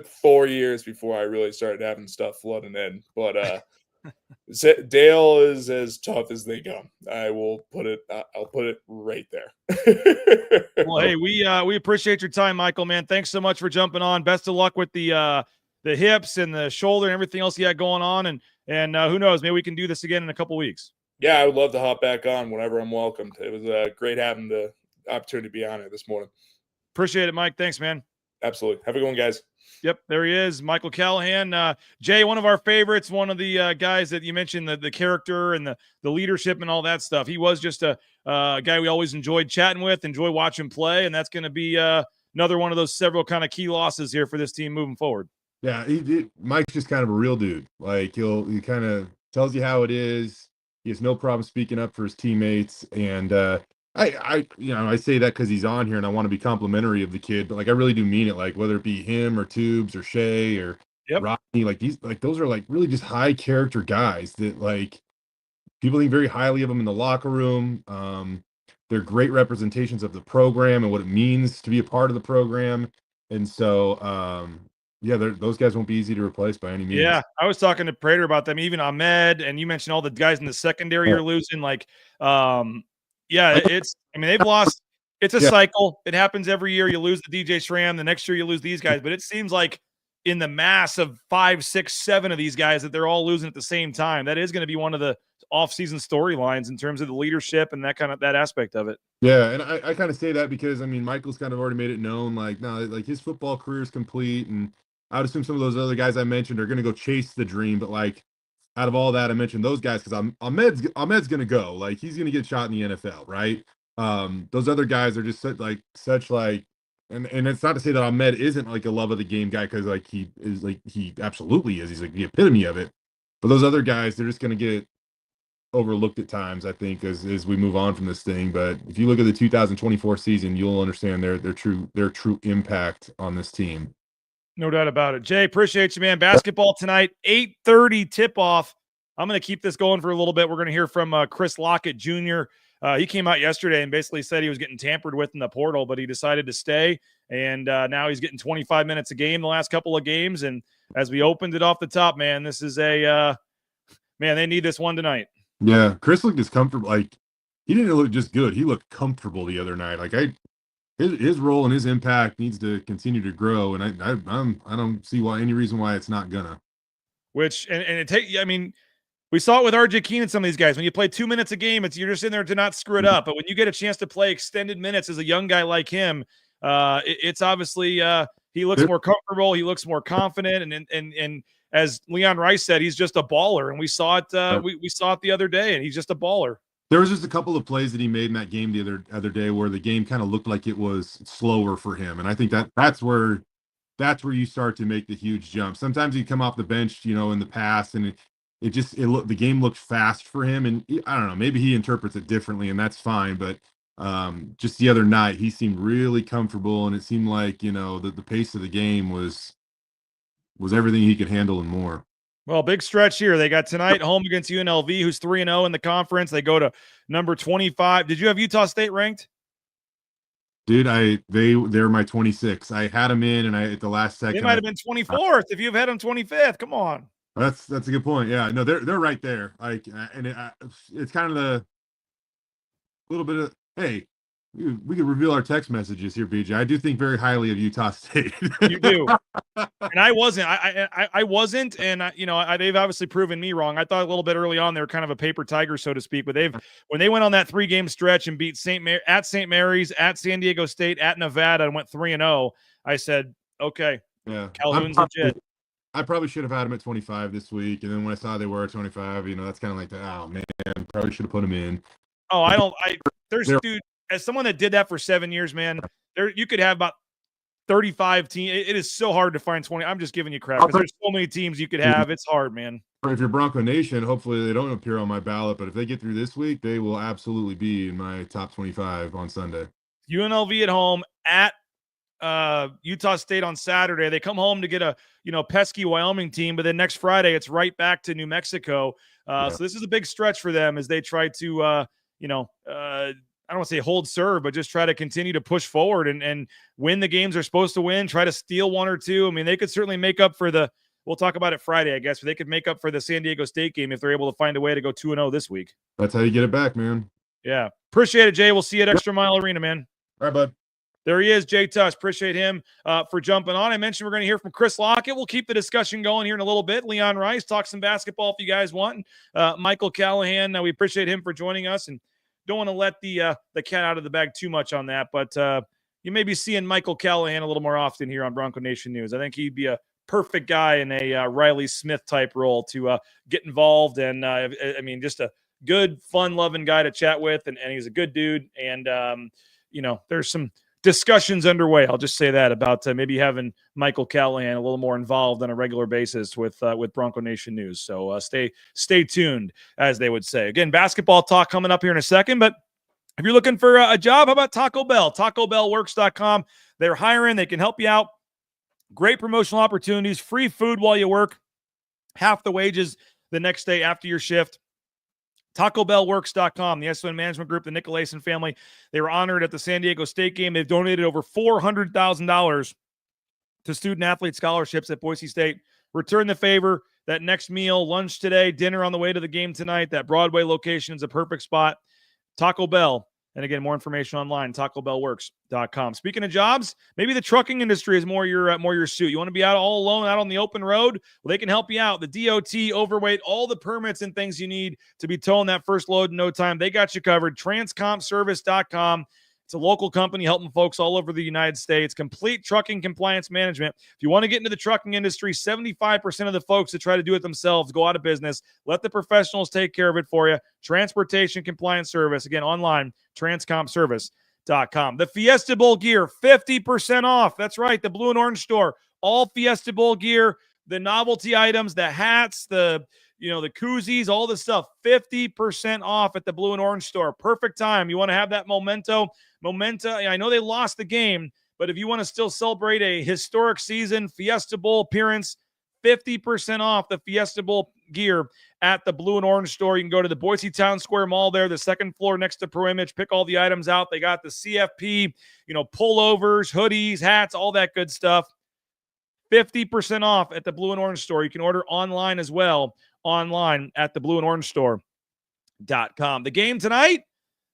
4 years before I really started having stuff flooding in. But Dale is as tough as they come. I'll put it right there. Well, hey, we appreciate your time, Michael, man. Thanks so much for jumping on. Best of luck with the hips and the shoulder and everything else you got going on. And who knows, maybe we can do this again in a couple weeks. Yeah, I would love to hop back on whenever I'm welcomed. It was great having the opportunity to be on it this morning. Appreciate it, Mike. Thanks, man. Absolutely. Have a good one, guys. Yep, there he is, Michael Callahan. Jay, one of our favorites, one of the guys that you mentioned, the character and the leadership and all that stuff. He was just a guy we always enjoyed chatting with, enjoy watching play, and that's going to be another one of those several kind of key losses here for this team moving forward. Yeah, Mike's just kind of a real dude. Like he kind of tells you how it is. He has no problem speaking up for his teammates, and I say that because he's on here and I want to be complimentary of the kid, but like I really do mean it. Like whether it be him or Tubes or Shea or Rodney, those are like really just high character guys that like people think very highly of them in the locker room. They're great representations of the program and what it means to be a part of the program, and so those guys won't be easy to replace by any means. Yeah, I was talking to Prater about them, even Ahmed, and you mentioned all the guys in the secondary you're losing. Like, they've lost. It's a cycle. It happens every year. You lose the DJ Schramm. The next year you lose these guys. But it seems like in the mass of 5, 6, 7 of these guys that they're all losing at the same time. That is going to be one of the off-season storylines in terms of the leadership and that aspect of it. Yeah, and I kind of say that because, I mean, Michael's kind of already made it known, like, no, like his football career is complete, and I would assume some of those other guys I mentioned are going to go chase the dream, but like out of all that, I mentioned those guys because Ahmed's going to go. Like he's going to get shot in the NFL, right? Those other guys are just such and it's not to say that Ahmed isn't like a love of the game guy, because like he absolutely is. He's like the epitome of it. But those other guys, they're just gonna get overlooked at times, I think, as we move on from this thing. But if you look at the 2024 season, you'll understand their true impact on this team. No doubt about it. Jay, appreciate you, man. Basketball tonight, 8:30 tip-off. I'm going to keep this going for a little bit. We're going to hear from Chris Lockett Jr. He came out yesterday and basically said he was getting tampered with in the portal, but he decided to stay. And now he's getting 25 minutes a game the last couple of games. And as we opened it off the top, man, this is man, they need this one tonight. Yeah, Chris looked as comfortable. Like, he didn't look just good. He looked comfortable the other night. Like, his role and his impact needs to continue to grow, and I don't see any reason why it's not gonna. Which and it I mean, we saw it with RJ Keenan and some of these guys. When you play 2 minutes a game, you're just in there to not screw it up. But when you get a chance to play extended minutes as a young guy like him, it's obviously he looks more comfortable. He looks more confident, and as Leon Rice said, he's just a baller. And we saw it. We saw it the other day, and he's just a baller. There was just a couple of plays that he made in that game the other day where the game kind of looked like it was slower for him, and I think that's where you start to make the huge jump. Sometimes you come off the bench, in the past, and the game looked fast for him, and I don't know, maybe he interprets it differently, and that's fine. But just the other night, he seemed really comfortable, and it seemed like the pace of the game was everything he could handle and more. Well, big stretch here. They got tonight home against UNLV, who's 3-0 in the conference. They go to number 25. Did you have Utah State ranked? Dude, they're my 26. I had them in, and at the last second, They might have been 24th if you've had them 25th. Come on. That's a good point. Yeah, no, they're right there. Like, and it's kind of the little bit of, hey, we could reveal our text messages here, BJ. I do think very highly of Utah State. You do, and I wasn't. I wasn't, and they've obviously proven me wrong. I thought a little bit early on they were kind of a paper tiger, so to speak. But when they went on that 3-game stretch and beat St. Mary's, at San Diego State, at Nevada, and went 3-0, I said, okay, yeah, Calhoun's legit. I probably should have had them at 25 this week, and then when I saw they were at 25, that's kind of like oh man, probably should have put them in. Oh, dude. As someone that did that for 7 years, man, you could have about 35 teams. It is so hard to find 20. I'm just giving you crap because there's so many teams you could have. It's hard, man. If you're Bronco Nation, hopefully they don't appear on my ballot, but if they get through this week, they will absolutely be in my top 25 on Sunday. UNLV at home, at Utah State on Saturday. They come home to get a pesky Wyoming team, but then next Friday it's right back to New Mexico. So this is a big stretch for them as they try to I don't want to say hold serve, but just try to continue to push forward and win the games they're supposed to win, try to steal one or two. I mean, they could certainly make up for we'll talk about it Friday, I guess, but they could make up for the San Diego State game if they're able to find a way to go 2-0 this week. That's how you get it back, man. Yeah. Appreciate it, Jay. We'll see you at Extra Mile Arena, man. All right, bud. There he is, Jay Tust. Appreciate him for jumping on. I mentioned we're going to hear from Chris Lockett. We'll keep the discussion going here in a little bit. Leon Rice, talk some basketball if you guys want. Michael Callahan, we appreciate him for joining us, and don't want to let the cat out of the bag too much on that, but you may be seeing Michael Callahan a little more often here on Bronco Nation News. I think he'd be a perfect guy in a Riley Smith type role to get involved, and just a good, fun-loving guy to chat with, and he's a good dude, and there's some discussions underway. I'll just say that about maybe having Michael Callahan a little more involved on a regular basis with Bronco Nation News. So stay tuned, as they would say. Again, basketball talk coming up here in a second, but if you're looking for a job, how about Taco Bell? TacoBellWorks.com. They're hiring. They can help you out. Great promotional opportunities, free food while you work, half the wages the next day after your shift. TacoBellWorks.com, the SON Management Group, the Nicolason family. They were honored at the San Diego State game. They've donated over $400,000 to student-athlete scholarships at Boise State. Return the favor. That next meal, lunch today, dinner on the way to the game tonight. That Broadway location is a perfect spot. Taco Bell. And again, more information online, TacoBellWorks.com. Speaking of jobs, maybe the trucking industry is more your suit. You want to be out all alone, out on the open road? Well, they can help you out. The DOT, overweight, all the permits and things you need to be towing that first load in no time. They got you covered. Transcompservice.com. It's a local company helping folks all over the United States. Complete trucking compliance management. If you want to get into the trucking industry, 75% of the folks that try to do it themselves go out of business. Let the professionals take care of it for you. Transportation compliance service. Again, online, transcompservice.com. The Fiesta Bowl gear, 50% off. That's right, the blue and orange store. All Fiesta Bowl gear, the novelty items, the hats, the koozies, all the stuff, 50% off at the blue and orange store. Perfect time. You want to have that memento. I know they lost the game, but if you want to still celebrate a historic season, Fiesta Bowl appearance, 50% off the Fiesta Bowl gear at the blue and orange store. You can go to the Boise Town Square Mall there, the second floor next to Pro Image, pick all the items out. They got the CFP, pullovers, hoodies, hats, all that good stuff. 50% off at the blue and orange store. You can order online as well, online at the blue and orange store.com. The game tonight,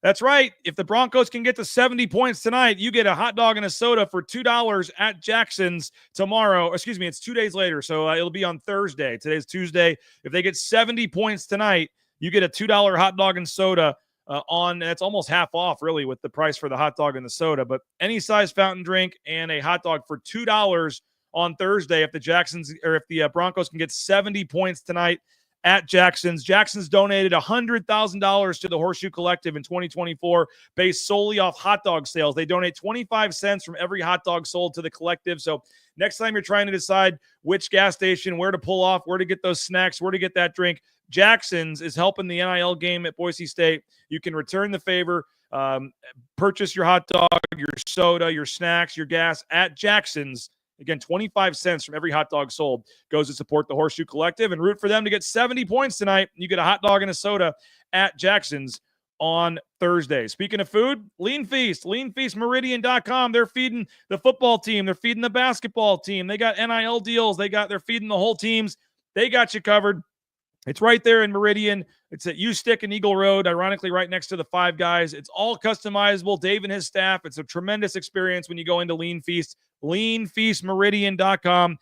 that's right. If the Broncos can get to 70 points tonight, you get a hot dog and a soda for $2 at Jackson's tomorrow. Excuse me, it's 2 days later, so it'll be on Thursday. Today's Tuesday. If they get 70 points tonight, you get a $2 hot dog and soda that's almost half off, really, with the price for the hot dog and the soda. But any size fountain drink and a hot dog for $2 on Thursday if the Broncos can get 70 points tonight at Jackson's. Jackson's donated $100,000 to the Horseshoe Collective in 2024 based solely off hot dog sales. They donate 25 cents from every hot dog sold to the collective. So next time you're trying to decide which gas station, where to pull off, where to get those snacks, where to get that drink, Jackson's is helping the NIL game at Boise State. You can return the favor, purchase your hot dog, your soda, your snacks, your gas at Jackson's. Again, 25 cents from every hot dog sold goes to support the Horseshoe Collective and root for them to get 70 points tonight. You get a hot dog and a soda at Jackson's on Thursday. Speaking of food, Lean Feast, leanfeastmeridian.com. They're feeding the football team. They're feeding the basketball team. They got NIL deals. They're feeding the whole teams. They got you covered. It's right there in Meridian. It's at U-Stick and Eagle Road, ironically right next to the Five Guys. It's all customizable. Dave and his staff. It's a tremendous experience when you go into Lean Feast. leanfeastmeridian.com.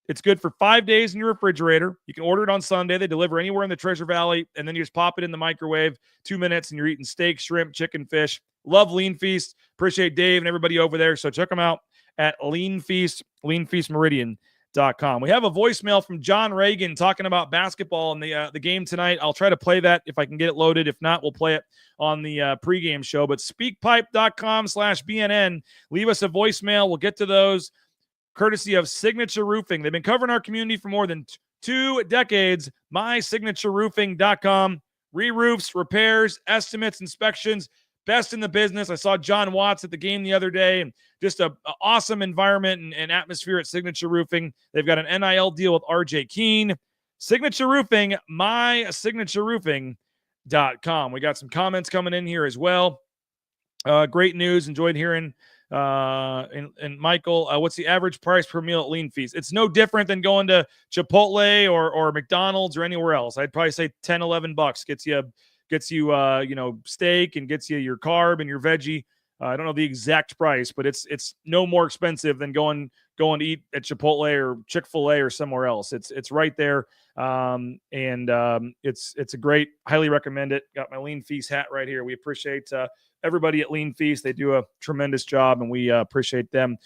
It's good for 5 days in your refrigerator. You can order it on Sunday. They deliver anywhere in the Treasure Valley, and then you just pop it in the microwave, 2 minutes, and you're eating steak, shrimp, chicken, fish. Love Lean Feast. Appreciate Dave and everybody over there. So check them out at Lean Feast, leanfeastmeridian.com. We have a voicemail from John Reagan talking about basketball and the game tonight. I'll try to play that if I can get it loaded. If not, we'll play it on the pregame show. But speakpipe.com/BNN. Leave us a voicemail. We'll get to those courtesy of Signature Roofing. They've been covering our community for more than 2 decades. MySignatureRoofing.com. Re-roofs, repairs, estimates, inspections. Best in the business. I saw John Watts at the game the other day, and just an awesome environment and atmosphere at Signature Roofing. They've got an NIL deal with RJ Keene. Signature Roofing, mysignatureroofing.com. We got some comments coming in here as well. Great news. Enjoyed hearing and Michael, what's the average price per meal at Lean Feast? It's no different than going to Chipotle or McDonald's or anywhere else. I'd probably say $10-11 gets you steak and gets you your carb and your veggie. I don't know the exact price, but it's no more expensive than going to eat at Chipotle or Chick-fil-A or somewhere else. It's right there. It's a great, highly recommend it. Got my Lean Feast hat right here. We appreciate everybody at Lean Feast. They do a tremendous job, and we appreciate them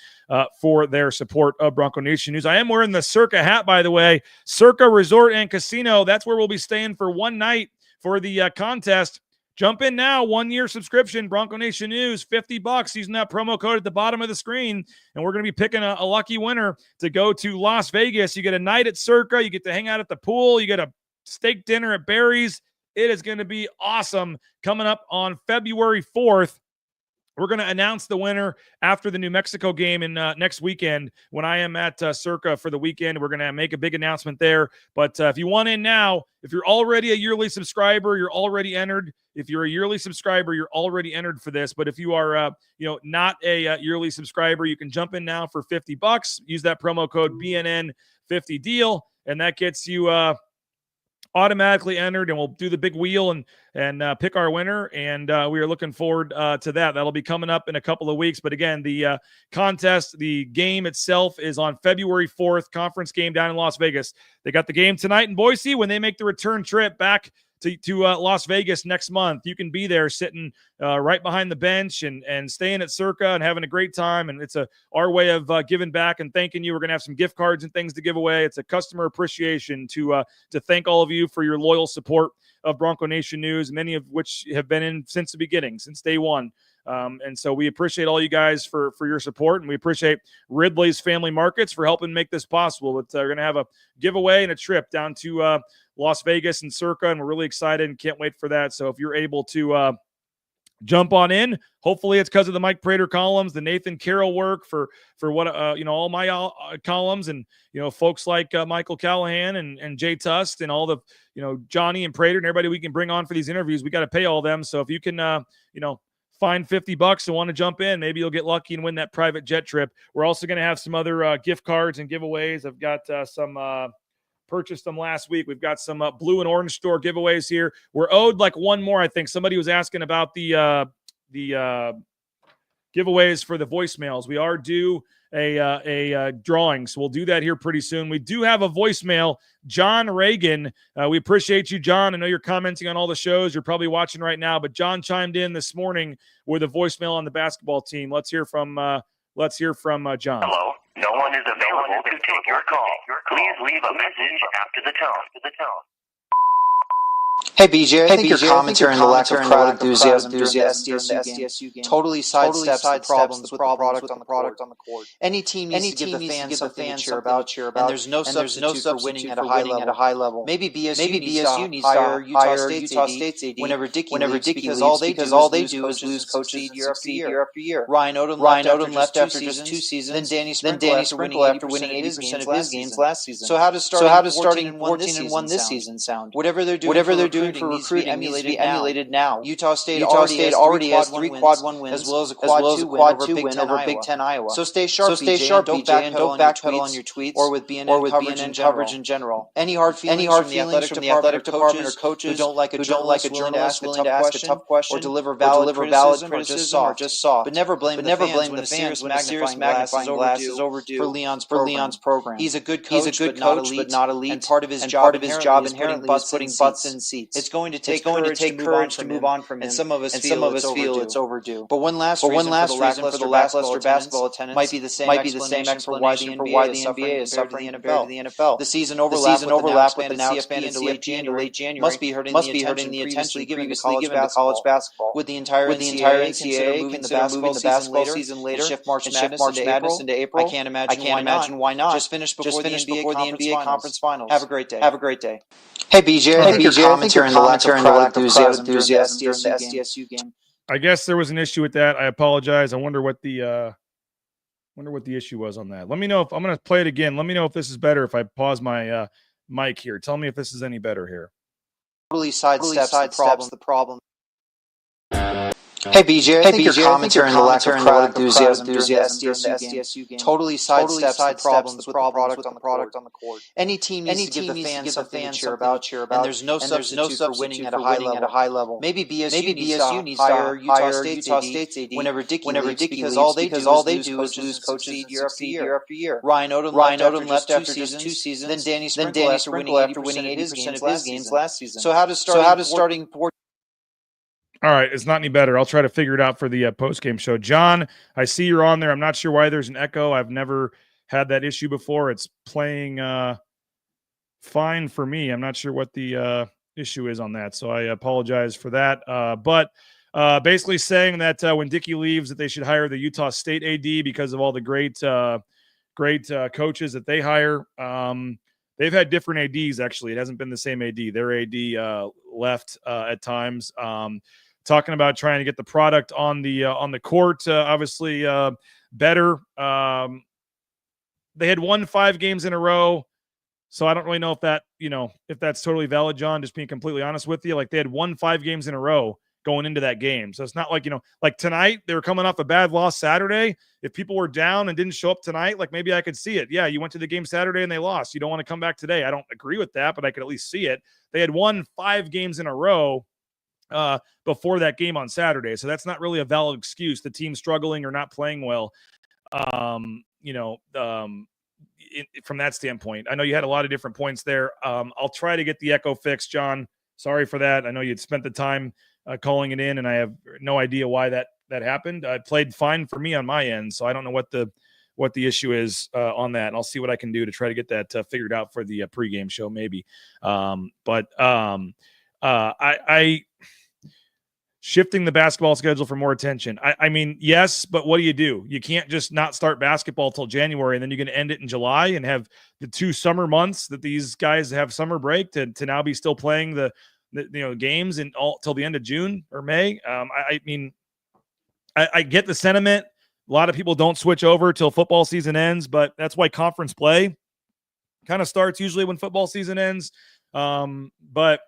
for their support of Bronco Nation News. I am wearing the Circa hat, by the way. Circa Resort and Casino. That's where we'll be staying for one night for the contest. Jump in now, 1-year subscription, Bronco Nation News, $50 using that promo code at the bottom of the screen. And we're going to be picking a lucky winner to go to Las Vegas. You get a night at Circa. You get to hang out at the pool. You get a steak dinner at Barry's. It is going to be awesome. Coming up on February 4th. We're going to announce the winner after the New Mexico game in next weekend when I am at Circa for the weekend. We're going to make a big announcement there. But if you want in now, if you're already a yearly subscriber, you're already entered. If you're a yearly subscriber, you're already entered for this. But if you are, not a yearly subscriber, you can jump in now for $50. Use that promo code BNN50 deal, and that gets you automatically entered, and we'll do the big wheel and pick our winner. And we are looking forward to that. That'll be coming up in a couple of weeks. But again, the contest, the game itself is on February 4th, conference game down in Las Vegas. They got the game tonight in Boise when they make the return trip back to Las Vegas next month, you can be there sitting right behind the bench and staying at Circa and having a great time. And it's our way of giving back and thanking you. We're going to have some gift cards and things to give away. It's a customer appreciation to thank all of you for your loyal support of Bronco Nation News, many of which have been in since the beginning, since day one. And so we appreciate all you guys for your support, and we appreciate Ridley's Family Markets for helping make this possible. But we're going to have a giveaway and a trip down to Las Vegas and Circa, and we're really excited and can't wait for that. So if you're able to jump on in, hopefully it's because of the Mike Prater columns, the Nathan Carroll work for what all my columns, and folks like Michael Callahan and Jay Tust and all the Johnny and Prater and everybody we can bring on for these interviews. We got to pay all them. So if you can find $50 and want to jump in, maybe you'll get lucky and win that private jet trip. We're also going to have some other gift cards and giveaways. I've got some purchased them last week. We've got some blue and orange store giveaways here. We're owed like one more. I think somebody was asking about the giveaways for the voicemails. We are due a drawing, so we'll do that here pretty soon. We do have a voicemail. John Reagan, we appreciate you, John. I know you're commenting on all the shows. You're probably watching right now, but John chimed in this morning with a voicemail on the basketball team. Let's hear from John. Hello. No one is available to take your call. Please leave a message after the tone. Hey BJ, I think your commentary and the lack of crowd enthusiasm during the SDSU game totally sidesteps the problems with the product on the court. Any team needs to give the fans something to cheer about, and there's no substitute for winning at a high level. Maybe BSU needs to hire Utah State's AD whenever Dickey leaves, because all they do is lose coaches year after year. Ryan Odom left after just 2 seasons, then Danny Sprinkle after winning 80% of his games last season. So how does starting 14-1 this season sound? Whatever they're doing for recruiting needs to be emulated now. Utah State already has 3 quad 1 wins, as well as a quad 2 win over Big Ten Iowa. So stay sharp, BJ, and don't backpedal on your tweets or with BNN coverage in general. Any hard feelings from the athletic department or coaches who don't like a journalist willing to ask a tough question or deliver valid criticism are just soft. But never blame the fans when a serious magnifying glass is overdue for Leon's program. He's a good coach, but not elite, and part of his job inherently is putting butts in seats. It's going to take courage to move on from him, and some of us feel it's overdue. But one last reason for the lackluster basketball attendance might be the same explanation for why the NBA is suffering compared to the NFL. The season overlap with the now expanded late January must be hurting the attention given to college basketball. With the entire NCAA moving the basketball season later and shift March Madness into April, I can't imagine why not. Just finish before the NBA conference finals. Have a great day. Hey BJ, I think your commentary and the lack of enthusiasm during the SDSU game. I guess there was an issue with that. I apologize. I wonder what the issue was on that. Let me know if I'm going to play it again. Let me know if this is better if I pause my mic here. Tell me if this is any better here. Totally sidesteps the problem. Hey BJ, I think your commentary and the lack of crowd enthusiasm during the SDSU game totally sidesteps the problems with the product on the court. Any team needs to give the fans something to cheer about, and there's no substitute for winning at a high level. Maybe BSU needs to hire Utah State's AD whenever Dickey leaves, because all they do is lose coaches year after year. Ryan Odom left after just 2 seasons, then Danny Sprinkle after winning 80% of his games last season. So how does starting 14? All right, it's not any better. I'll try to figure it out for the post-game show. John, I see you're on there. I'm not sure why there's an echo. I've never had that issue before. It's playing fine for me. I'm not sure what the issue is on that, so I apologize for that. But basically saying that when Dickey leaves that they should hire the Utah State AD because of all the great coaches that they hire. They've had different ADs, actually. It hasn't been the same AD. Their AD left at times. Talking about trying to get the product on the court, obviously better. They had won 5 games in a row, so I don't really know if that's totally valid, John. Just being completely honest with you, like they had won 5 games in a row going into that game, so it's not like like tonight they were coming off a bad loss Saturday. If people were down and didn't show up tonight, like maybe I could see it. Yeah, you went to the game Saturday and they lost. You don't want to come back today. I don't agree with that, but I could at least see it. They had won 5 games in a row before that game on Saturday. So that's not really a valid excuse. The team struggling or not playing well, from that standpoint. I know you had a lot of different points there. I'll try to get the echo fixed, John. sorry for that. I know you'd spent the time calling it in, and I have no idea why that happened. It played fine for me on my end, so I don't know what the issue is on that. And I'll see what I can do to try to get that figured out for the pregame show, maybe. I shifting the basketball schedule for more attention. I mean, yes, but what do? You can't just not start basketball till January, and then you're going to end it in July and have the 2 summer months that these guys have summer break to now be still playing the games and all till the end of June or May. I mean, I get the sentiment. A lot of people don't switch over till football season ends, but that's why conference play kind of starts usually when football season ends. But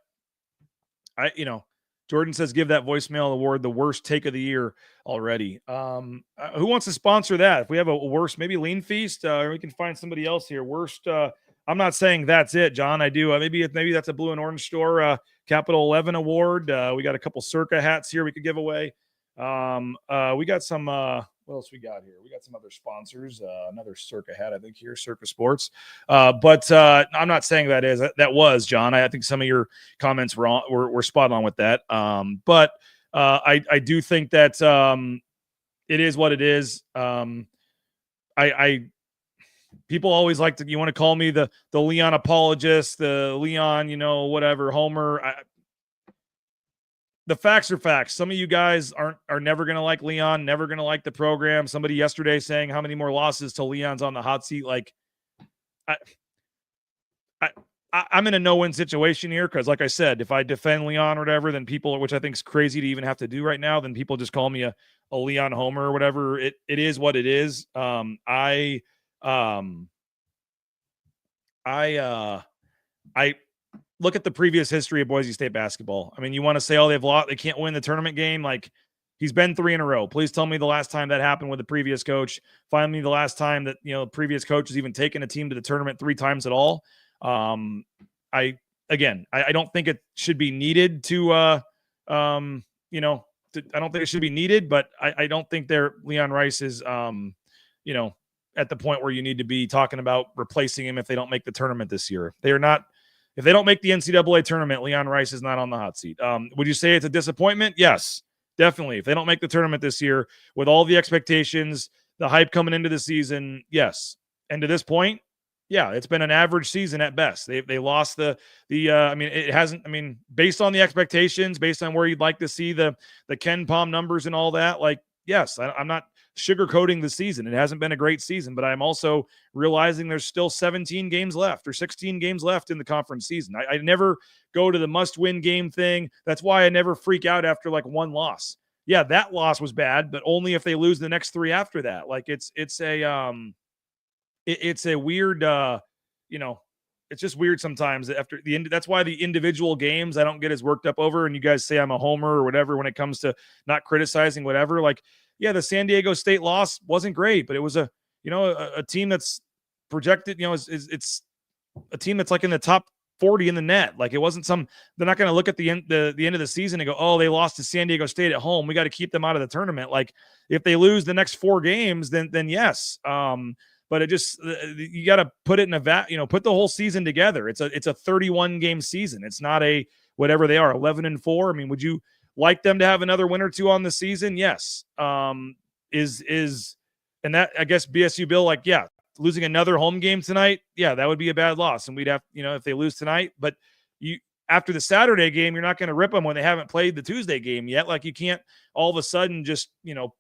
Jordan says, give that voicemail award the worst take of the year already. Who wants to sponsor that? If we have a worst, maybe Lean Feast, or we can find somebody else here. Worst. I'm not saying that's it, John. I do. Maybe that's a Blue and Orange Store Capital 11 award. We got a couple Circa hats here we could give away. We got some, what else we got here? We got some other sponsors, another Circa hat, I think here, Circa Sports. But I'm not saying that was John. I think some of your comments were spot on with that. But I do think that it is what it is. People always you want to call me the Leon apologist, the Leon, whatever, Homer. The facts are facts. Some of you guys are never going to like Leon, never going to like the program. Somebody yesterday saying how many more losses till Leon's on the hot seat. Like, I'm in a no-win situation here because, like I said, if I defend Leon or whatever, then people, which I think is crazy to even have to do right now, then people just call me a Leon Homer or whatever. It is what it is. I look at the previous history of Boise State basketball. I mean, you want to say, oh, they can't win the tournament game. Like, he's been 3 in a row. Please tell me the last time that happened with the previous coach. Find me the last time that, the previous coach has even taken a team to the tournament 3 times at all. I don't think it should be needed to, I don't think it should be needed, but I don't think Leon Rice is, at the point where you need to be talking about replacing him if they don't make the tournament this year. They are not. If they don't make the NCAA tournament, Leon Rice is not on the hot seat. Would you say it's a disappointment? Yes, definitely. If they don't make the tournament this year with all the expectations, the hype coming into the season, yes. And to this point, yeah, it's been an average season at best. They lost based on the expectations, based on where you'd like to see the Ken Palm numbers and all that, like, yes, I'm not sugarcoating the season. It hasn't been a great season, but I'm also realizing there's still 17 games left or 16 games left in the conference season. I never go to the must-win game thing. That's why I never freak out after like one loss. Yeah, that loss was bad, but only if they lose the next 3 after that. Like it's a weird, it's just weird sometimes after the end. That's why the individual games I don't get as worked up over. And you guys say I'm a homer or whatever when it comes to not criticizing whatever. Like, yeah, the San Diego State loss wasn't great, but it was a team that's projected, it's a team that's like in the top 40 in the net. Like, it wasn't they're not going to look at the end of the season and go, oh, they lost to San Diego State at home, we got to keep them out of the tournament. Like, if they lose the next 4 games, then yes. But it just, you got to put it in put the whole season together. It's a 31 game season. It's not a whatever they are, 11-4. I mean, would you like them to have another win or 2 on the season? Yes. And that, I guess, BSU Bill, like, yeah, losing another home game tonight, yeah, that would be a bad loss. And we'd have, if they lose tonight, but after the Saturday game, you're not going to rip them when they haven't played the Tuesday game yet. Like, you can't all of a sudden just, you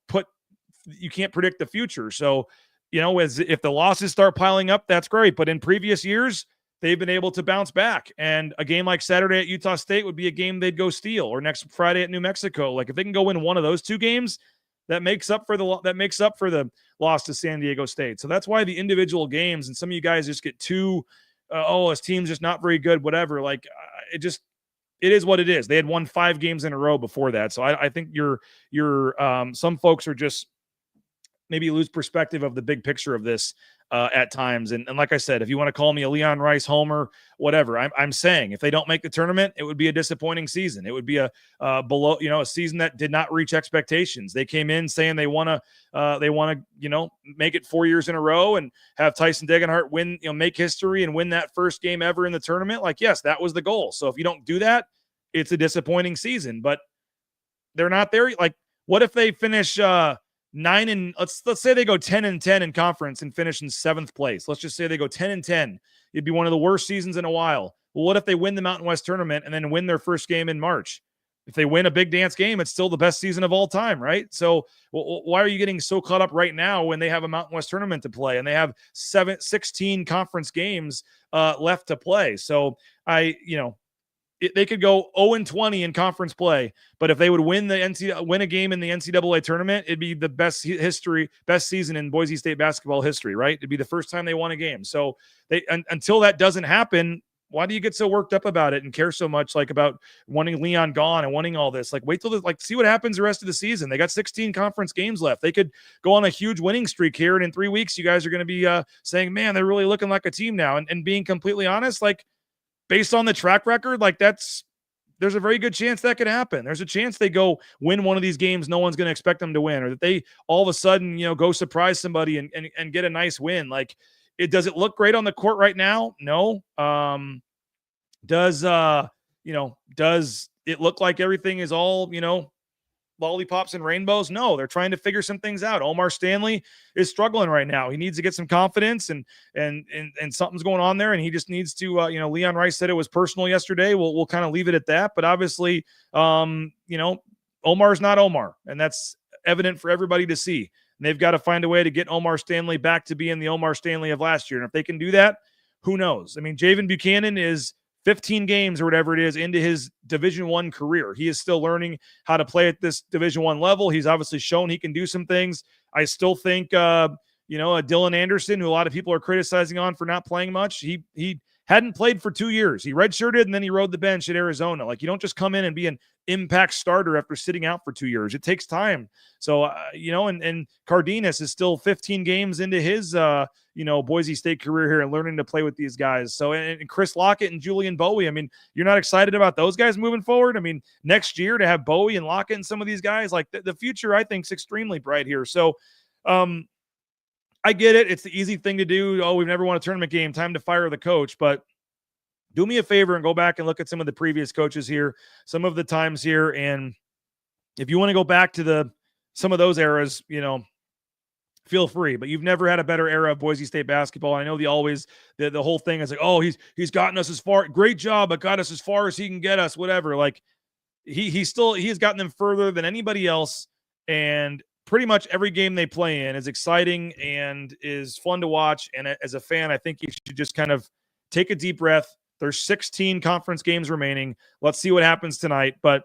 can't predict the future. So, if the losses start piling up, that's great. But in previous years, they've been able to bounce back. And a game like Saturday at Utah State would be a game they'd go steal, or next Friday at New Mexico. Like, if they can go win one of those 2 games, that makes up for the loss to San Diego State. So that's why the individual games, and some of you guys just get too, this team's just not very good, whatever. Like, it is what it is. They had won 5 games in a row before that. So I think some folks are just maybe lose perspective of the big picture of this at times. And like I said, if you want to call me a Leon Rice homer, whatever, I'm saying if they don't make the tournament, it would be a disappointing season. It would be a a season that did not reach expectations. They came in saying they want to make it 4 years in a row and have Tyson Degenhart win, make history and win that first game ever in the tournament. Like, yes, that was the goal. So if you don't do that, it's a disappointing season, but they're not there. Like, what if they finish 9 let's say they go 10-10 in conference and finish in 7th place. Let's just say they go 10-10. It'd be one of the worst seasons in a while. Well, what if they win the Mountain West tournament and then win their first game in March? If they win a big dance game, it's still the best season of all time, right? So why are you getting so caught up right now when they have a Mountain West tournament to play and they have 16 conference games left to play? So they could go 0-20 in conference play, but if they would win a game in the NCAA tournament, it'd be the best season in Boise State basketball history, right? It'd be the first time they won a game. So until that doesn't happen, why do you get so worked up about it and care so much about wanting Leon gone and wanting all this? Wait till see what happens the rest of the season. They got 16 conference games left. They could go on a huge winning streak here, and in 3 weeks, you guys are going to be saying, "Man, they're really looking like a team now." And being completely honest, based on the track record, there's a very good chance that could happen. There's a chance they go win one of these games no one's going to expect them to win, or that they all of a sudden go surprise somebody and get a nice win. Does it look great on the court right now? No. Does it look like everything is all, lollipops and rainbows? No, they're trying to figure some things out. Omar Stanley is struggling right now. He needs to get some confidence and something's going on there. And he just needs to, Leon Rice said it was personal yesterday. We'll kind of leave it at that. But obviously, Omar's not Omar, and that's evident for everybody to see. And they've got to find a way to get Omar Stanley back to being the Omar Stanley of last year. And if they can do that, who knows? I mean, Javen Buchanan is 15 games or whatever it is into his Division I career. He is still learning how to play at this Division I level. He's obviously shown he can do some things. I still think, Dylan Anderson, who a lot of people are criticizing on for not playing much, he hadn't played for 2 years. He redshirted and then he rode the bench at Arizona. You don't just come in and be an impact starter after sitting out for 2 years. It takes time. So, and Cardenas is still 15 games into his, Boise State career here and learning to play with these guys. So, and Chris Lockett and Julian Bowie, I mean, you're not excited about those guys moving forward? I mean, next year to have Bowie and Lockett and some of these guys, the future, I think, is extremely bright here. So, I get it. It's the easy thing to do. Oh, we've never won a tournament game. Time to fire the coach. But do me a favor and go back and look at some of the previous coaches here, some of the times here. And if you want to go back to some of those eras, feel free. But you've never had a better era of Boise State basketball. I know the whole thing is oh, he's gotten us as far. Great job, but got us as far as he can get us, whatever. He has gotten them further than anybody else. And pretty much every game they play in is exciting and is fun to watch. And as a fan, I think you should just kind of take a deep breath. There's 16 conference games remaining. Let's see what happens tonight. But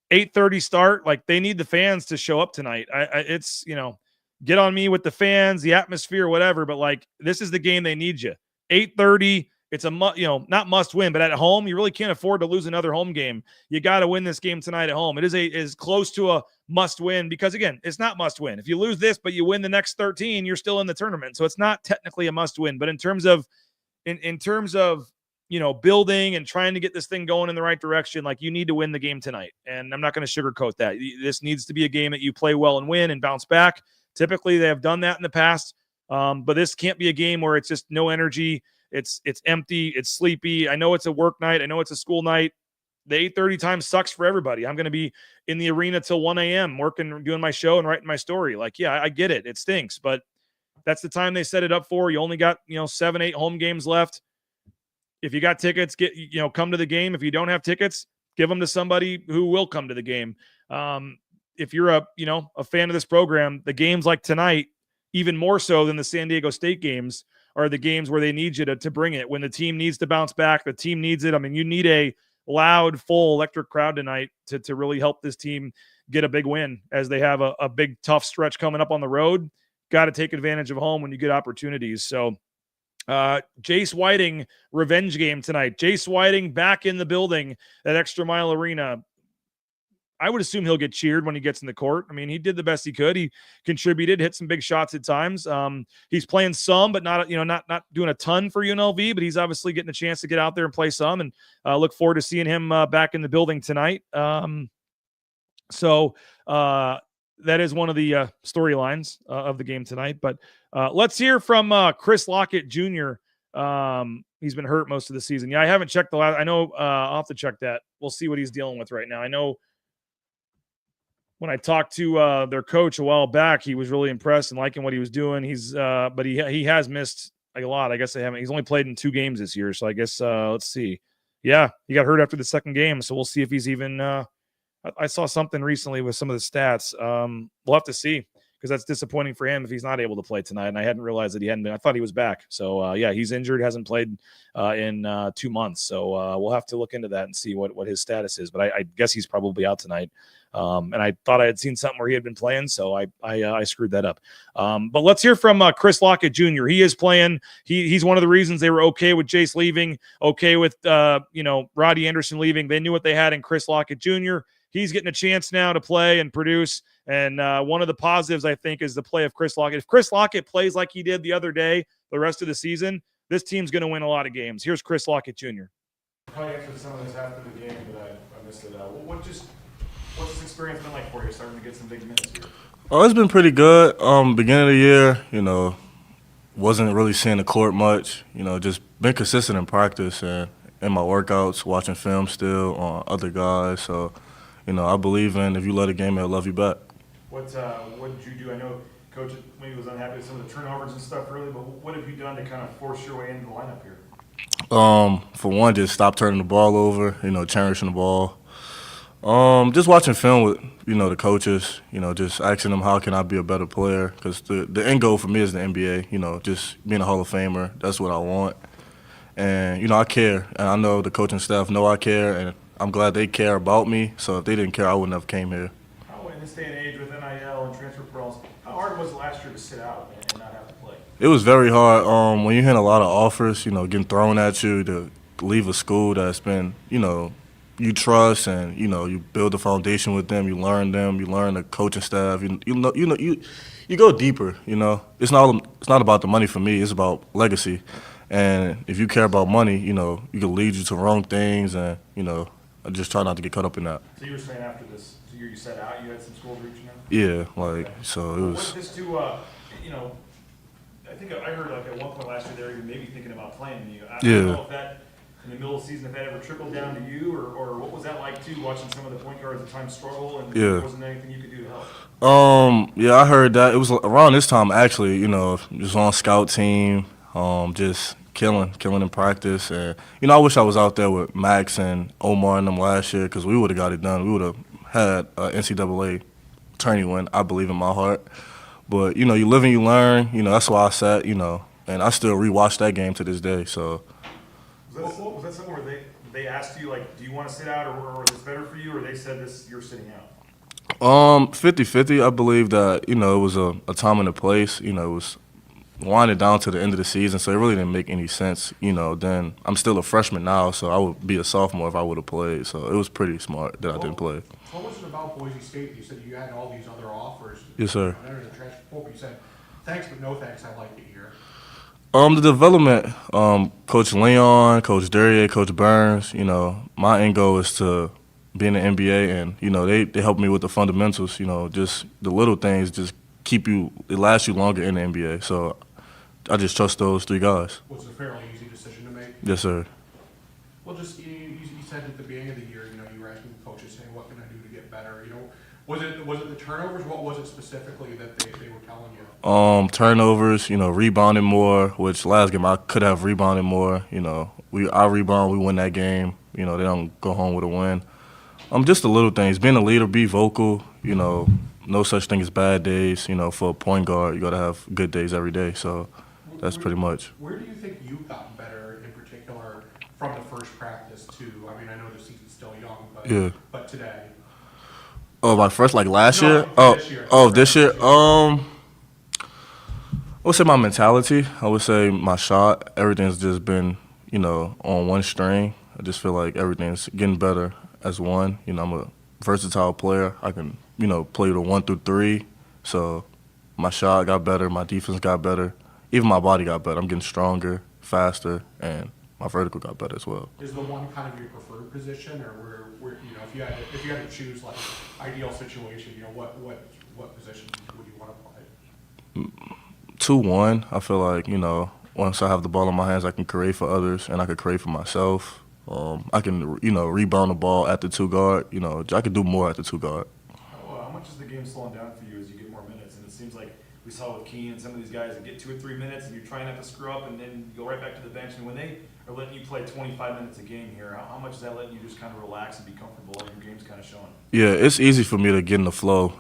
8:30 start, they need the fans to show up tonight. It's, get on me with the fans, the atmosphere, whatever. But this is the game they need you. 8:30. It's not must win, but at home, you really can't afford to lose another home game. You got to win this game tonight at home. It is close to a must win because, again, it's not must win. If you lose this, but you win the next 13, you're still in the tournament. So it's not technically a must win. But in terms of building and trying to get this thing going in the right direction, you need to win the game tonight. And I'm not going to sugarcoat that. This needs to be a game that you play well and win and bounce back. Typically, they have done that in the past. But this can't be a game where it's just no energy. It's empty. It's sleepy. I know it's a work night. I know it's a school night. The 8:30 time sucks for everybody. I'm going to be in the arena till 1 a.m. working, doing my show and writing my story. Yeah, I get it. It stinks, but that's the time they set it up for. You only got, 7, 8 home games left. If you got tickets, come to the game. If you don't have tickets, give them to somebody who will come to the game. If you're a fan of this program, the games like tonight, even more so than the San Diego State games, are the games where they need you to bring it. When the team needs to bounce back, the team needs it. I mean, you need a loud, full, electric crowd tonight to really help this team get a big win as they have a big, tough stretch coming up on the road. Got to take advantage of home when you get opportunities. So Jace Whiting, revenge game tonight. Jace Whiting back in the building at Extra Mile Arena. I would assume he'll get cheered when he gets in the court. I mean, he did the best he could. He contributed, hit some big shots at times. He's playing some, but not doing a ton for UNLV, but he's obviously getting a chance to get out there and play some, and look forward to seeing him back in the building tonight. So that is one of the storylines of the game tonight. But let's hear from Chris Lockett Jr. He's been hurt most of the season. Yeah, I haven't checked the last. I know I'll have to check that. We'll see what he's dealing with right now. I know when I talked to their coach a while back, he was really impressed and liking what he was doing. But he has missed a lot. I guess they haven't. He's only played in 2 games this year, so I guess let's see. Yeah, he got hurt after the second game, so we'll see if he's even. I saw something recently with some of the stats. We'll have to see because that's disappointing for him if he's not able to play tonight. And I hadn't realized that he hadn't been. I thought he was back. So yeah, he's injured, hasn't played in 2 months. So we'll have to look into that and see what his status is. But I guess he's probably out tonight. And I thought I had seen something where he had been playing, so I screwed that up. But let's hear from Chris Lockett Jr. He is playing. He's one of the reasons they were okay with Jace leaving, okay with Roddy Anderson leaving. They knew what they had in Chris Lockett Jr. He's getting a chance now to play and produce. And one of the positives, I think, is the play of Chris Lockett. If Chris Lockett plays like he did the other day, the rest of the season, this team's going to win a lot of games. Here's Chris Lockett Jr. Probably answered some of this after the game, but I missed it. What's this experience been like for you, starting to get some big minutes here? Oh, it's been pretty good. Beginning of the year, wasn't really seeing the court much. Just been consistent in practice and in my workouts, watching film still on other guys. So, I believe in if you love the game, it'll love you back. What did you do? I know Coach maybe was unhappy with some of the turnovers and stuff early, but what have you done to kind of force your way into the lineup here? For one, just stop turning the ball over, cherishing the ball. Just watching film with, the coaches, just asking them how can I be a better player because the end goal for me is the NBA, just being a Hall of Famer. That's what I want. And, I care. And I know the coaching staff know I care, and I'm glad they care about me. So if they didn't care, I wouldn't have came here. How, in this day and age with NIL and transfer portals, how hard was it last year to sit out and not have to play? It was very hard. When you're hearing a lot of offers, getting thrown at you to leave a school that's been, you trust and you build a foundation with them. You learn the coaching staff. You go deeper. It's not about the money for me. It's about legacy. And if you care about money, you can lead you to wrong things. And I just try not to get caught up in that. So you were saying after this year you set out, you had some schools reaching out. Yeah, so it was. What did this do? I think I heard at one point last year they were even maybe thinking about playing you. I don't know if that. In the middle of the season, if that ever trickled down to you, or what was that like too, watching some of the point guards at times struggle, and there wasn't anything you could do to help? Yeah, I heard that. It was around this time actually, just on scout team, just killing in practice, and I wish I was out there with Max and Omar and them last year because we would have got it done. We would have had an NCAA tourney win. I believe in my heart, but you live and you learn. That's why I sat. And I still rewatch that game to this day. So. Was that something where they asked you, do you want to sit out, or is this better for you, or they said you're sitting out? 50-50. I believe that, it was a time and a place. It was winding down to the end of the season, so it really didn't make any sense. Then I'm still a freshman now, so I would be a sophomore if I would have played. So it was pretty smart that I didn't play. What was it about Boise State? You said you had all these other offers. Yes, sir. You said, thanks, but no thanks, I like it here. The development, Coach Leon, Coach Duryea, Coach Burns, my end goal is to be in the NBA, and, they help me with the fundamentals, just the little things just it lasts you longer in the NBA. So I just trust those 3 guys. Was it a fairly easy decision to make? Yes, sir. Well, just, you said at the beginning of the year, you were asking the coaches, saying, what can I do to get better? Was it the turnovers? What was it specifically that they were telling you? Turnovers, rebounding more, which last game I could have rebounded more. I rebound, we win that game. They don't go home with a win. Just the little things. Being a leader, be vocal, no such thing as bad days. For a point guard, you got to have good days every day. So that's pretty much. Where do you think you've gotten better in particular from the first practice to, I know the season's still young, but today? Oh, my first, last year? This year? I would say my mentality. I would say my shot. Everything's just been, on one string. I just feel like everything's getting better as one. I'm a versatile player. I can, play the 1 through 3. So my shot got better. My defense got better. Even my body got better. I'm getting stronger, faster, and my vertical got better as well. Is the 1 kind of your preferred position, or where if you had to choose ideal situation, what position would you want to play? 2-1. I feel like once I have the ball in my hands, I can create for others and I can create for myself. I can, rebound the ball at the 2 guard. I can do more at the 2 guard. How much is the game slowing down for you as you get more minutes? And it seems like we saw with Keen and some of these guys that get 2 or 3 minutes and you're trying not to screw up and then you go right back to the bench. And when they are letting you play 25 minutes a game here, how much is that letting you just kind of relax and be comfortable and your game's kind of showing? Yeah, it's easy for me to get in the flow.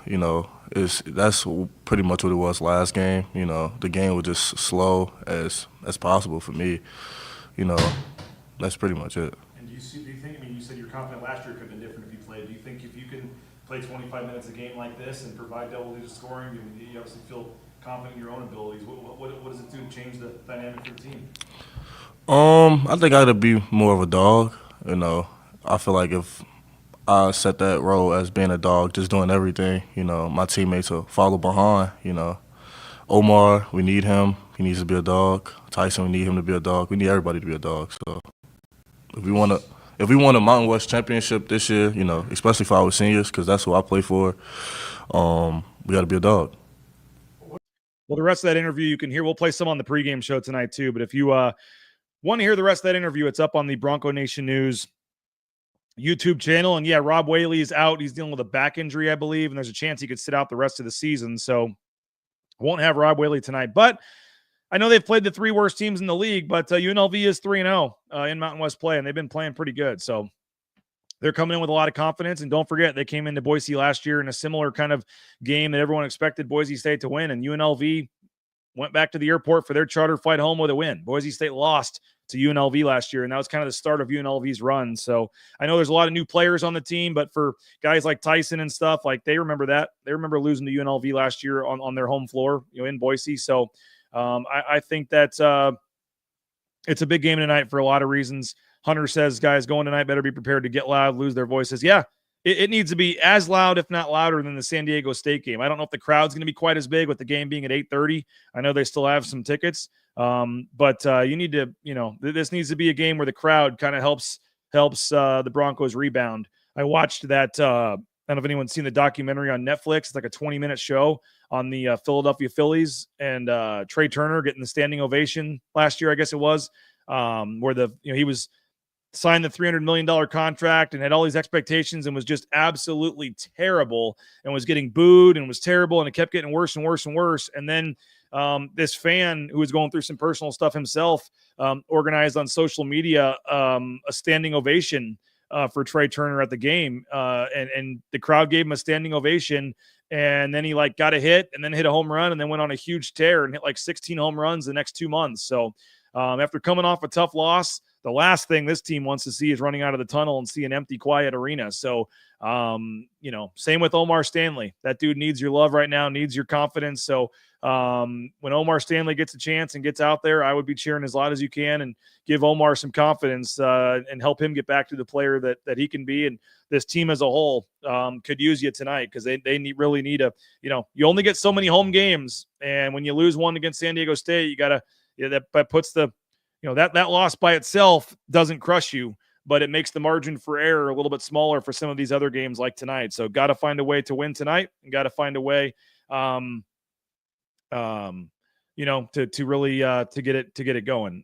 That's pretty much what it was last game. The game was just slow as possible for me. That's pretty much it. And do you think, you said you're confident last year could have been different if you played. Do you think if you can play 25 minutes a game like this and provide double-digit scoring, you obviously feel confident in your own abilities? What does it do to change the dynamic of the team? I think I got to be more of a dog. I feel like if I set that role as being a dog, just doing everything, my teammates will follow behind. Omar, we need him. He needs to be a dog. Tyson, we need him to be a dog. We need everybody to be a dog. So if we want a Mountain West championship this year, especially for our seniors, because that's who I play for, we got to be a dog. Well, the rest of that interview you can hear. We'll play some on the pregame show tonight too. But if you want to hear the rest of that interview, it's up on the Bronco Nation News YouTube channel. And yeah, Rob Whaley is out. He's dealing with a back injury, I believe, and there's a chance he could sit out the rest of the season. So won't have Rob Whaley tonight. But I know they've played the 3 worst teams in the league, but UNLV is 3-0 in Mountain West play, and they've been playing pretty good. So they're coming in with a lot of confidence. And don't forget, they came into Boise last year in a similar kind of game that everyone expected Boise State to win, and UNLV went back to the airport for their charter flight home with a win. Boise State lost to UNLV last year, and that was kind of the start of UNLV's run. So I know there's a lot of new players on the team, but for guys like Tyson and stuff, like they remember that. They remember losing to UNLV last year on their home floor, in Boise. So I think that it's a big game tonight for a lot of reasons. Hunter says, guys going tonight better be prepared to get loud, lose their voices. Yeah, it needs to be as loud, if not louder, than the San Diego State game. I don't know if the crowd's going to be quite as big with the game being at 8:30. I know they still have some tickets. But you need to, this needs to be a game where the crowd kind of helps the Broncos rebound. I watched that. I don't know if anyone's seen the documentary on Netflix. It's like a 20-minute show on the Philadelphia Phillies and Trey Turner getting the standing ovation last year, I guess it was, where he was signed the $300 million contract and had all these expectations and was just absolutely terrible and was getting booed and was terrible, and it kept getting worse and worse and worse. And then this fan who was going through some personal stuff himself organized on social media a standing ovation for Trey Turner at the game, and the crowd gave him a standing ovation, and then he got a hit and then hit a home run and then went on a huge tear and hit 16 home runs the next 2 months. So after coming off a tough loss, the last thing this team wants to see is running out of the tunnel and see an empty, quiet arena. So, same with Omar Stanley. That dude needs your love right now, needs your confidence. So when Omar Stanley gets a chance and gets out there, I would be cheering as loud as you can and give Omar some confidence and help him get back to the player that he can be. And this team as a whole could use you tonight, because they really need you only get so many home games. And when you lose one against San Diego State, you got to, that puts the, that loss by itself doesn't crush you, but it makes the margin for error a little bit smaller for some of these other games like tonight. So got to find a way to win tonight, and got to find a way, to really to get it going.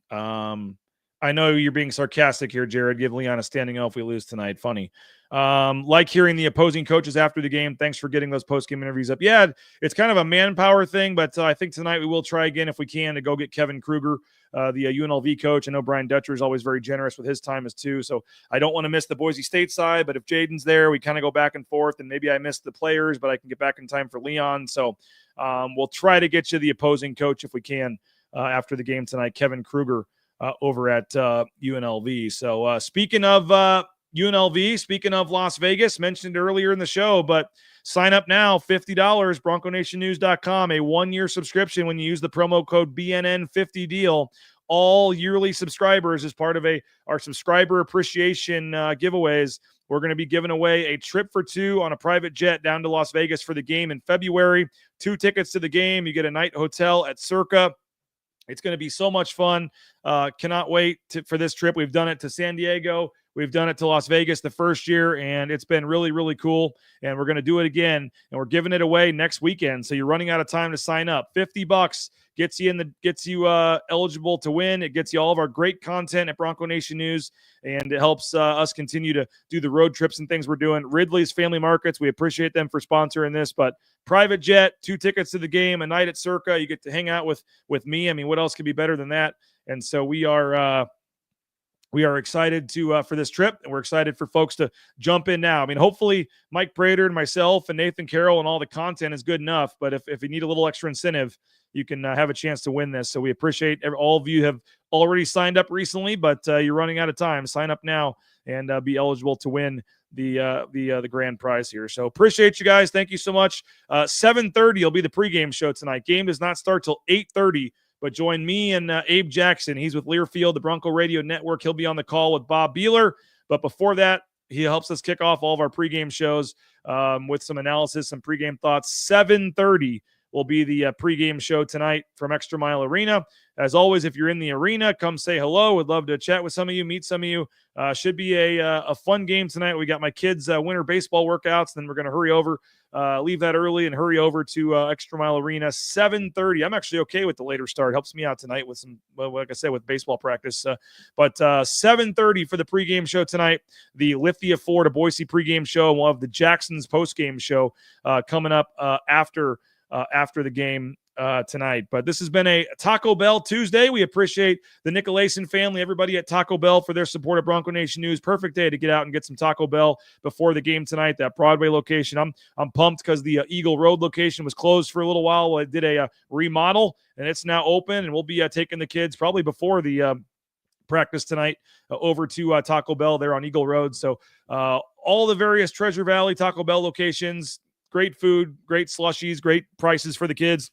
I know you're being sarcastic here, Jared. Give Leon a standing O if we lose tonight. Funny. Like hearing the opposing coaches after the game. Thanks for getting those post-game interviews up. Yeah, it's kind of a manpower thing, but I think tonight we will try again if we can to go get Kevin Kruger, the UNLV coach. I know Brian Dutcher is always very generous with his time as too, so I don't want to miss the Boise State side, but if Jaden's there, we kind of go back and forth, and maybe I miss the players, but I can get back in time for Leon. So we'll try to get you the opposing coach if we can after the game tonight, Kevin Kruger over at UNLV. So speaking of UNLV, speaking of Las Vegas, mentioned earlier in the show, but sign up now, $50, BroncoNationNews.com, a 1-year subscription when you use the promo code BNN50 deal. All yearly subscribers as part of our subscriber appreciation giveaways. We're going to be giving away a trip for 2 on a private jet down to Las Vegas for the game in February. 2 tickets to the game. You get a night hotel at Circa. It's going to be so much fun. Cannot wait for this trip. We've done it to San Diego. We've done it to Las Vegas the first year, and it's been really, really cool. And we're going to do it again, and we're giving it away next weekend. So you're running out of time to sign up. $50 gets you eligible to win. It gets you all of our great content at Bronco Nation News, and it helps us continue to do the road trips and things we're doing. Ridley's Family Markets, we appreciate them for sponsoring this. But private jet, 2 tickets to the game, a night at Circa. You get to hang out with me. I mean, what else could be better than that? And so we are excited for this trip, and we're excited for folks to jump in now. I mean, hopefully Mike Prater and myself and Nathan Carroll and all the content is good enough. But if you need a little extra incentive, you can have a chance to win this. So we appreciate all of you have already signed up recently, but you're running out of time. Sign up now and be eligible to win the grand prize here. So appreciate you guys. Thank you so much. 7:30 will be the pregame show tonight. Game does not start till 8:30. But join me and Abe Jackson. He's with Learfield, the Bronco Radio Network. He'll be on the call with Bob Beeler. But before that, he helps us kick off all of our pregame shows with some analysis, some pregame thoughts. 7:30 will be the pregame show tonight from Extra Mile Arena. As always, if you're in the arena, come say hello. Would love to chat with some of you, meet some of you. Should be a fun game tonight. We got my kids' winter baseball workouts. Then we're going to hurry over, leave that early and hurry over to Extra Mile Arena. 7:30. I'm actually okay with the later start. Helps me out tonight with some, like I said, with baseball practice. But 7:30 for the pregame show tonight. The Lithia Florida Boise pregame show. And we'll have the Jacksons postgame show coming up after the game tonight. But this has been a Taco Bell Tuesday. We appreciate the Nicolason family, everybody at Taco Bell for their support of Bronco Nation News. Perfect day to get out and get some Taco Bell before the game tonight, that Broadway location. I'm pumped because the Eagle Road location was closed for a little while. I did a remodel, and it's now open, and we'll be taking the kids probably before the practice tonight over to Taco Bell there on Eagle Road. So all the various Treasure Valley Taco Bell locations, great food, great slushies, great prices for the kids.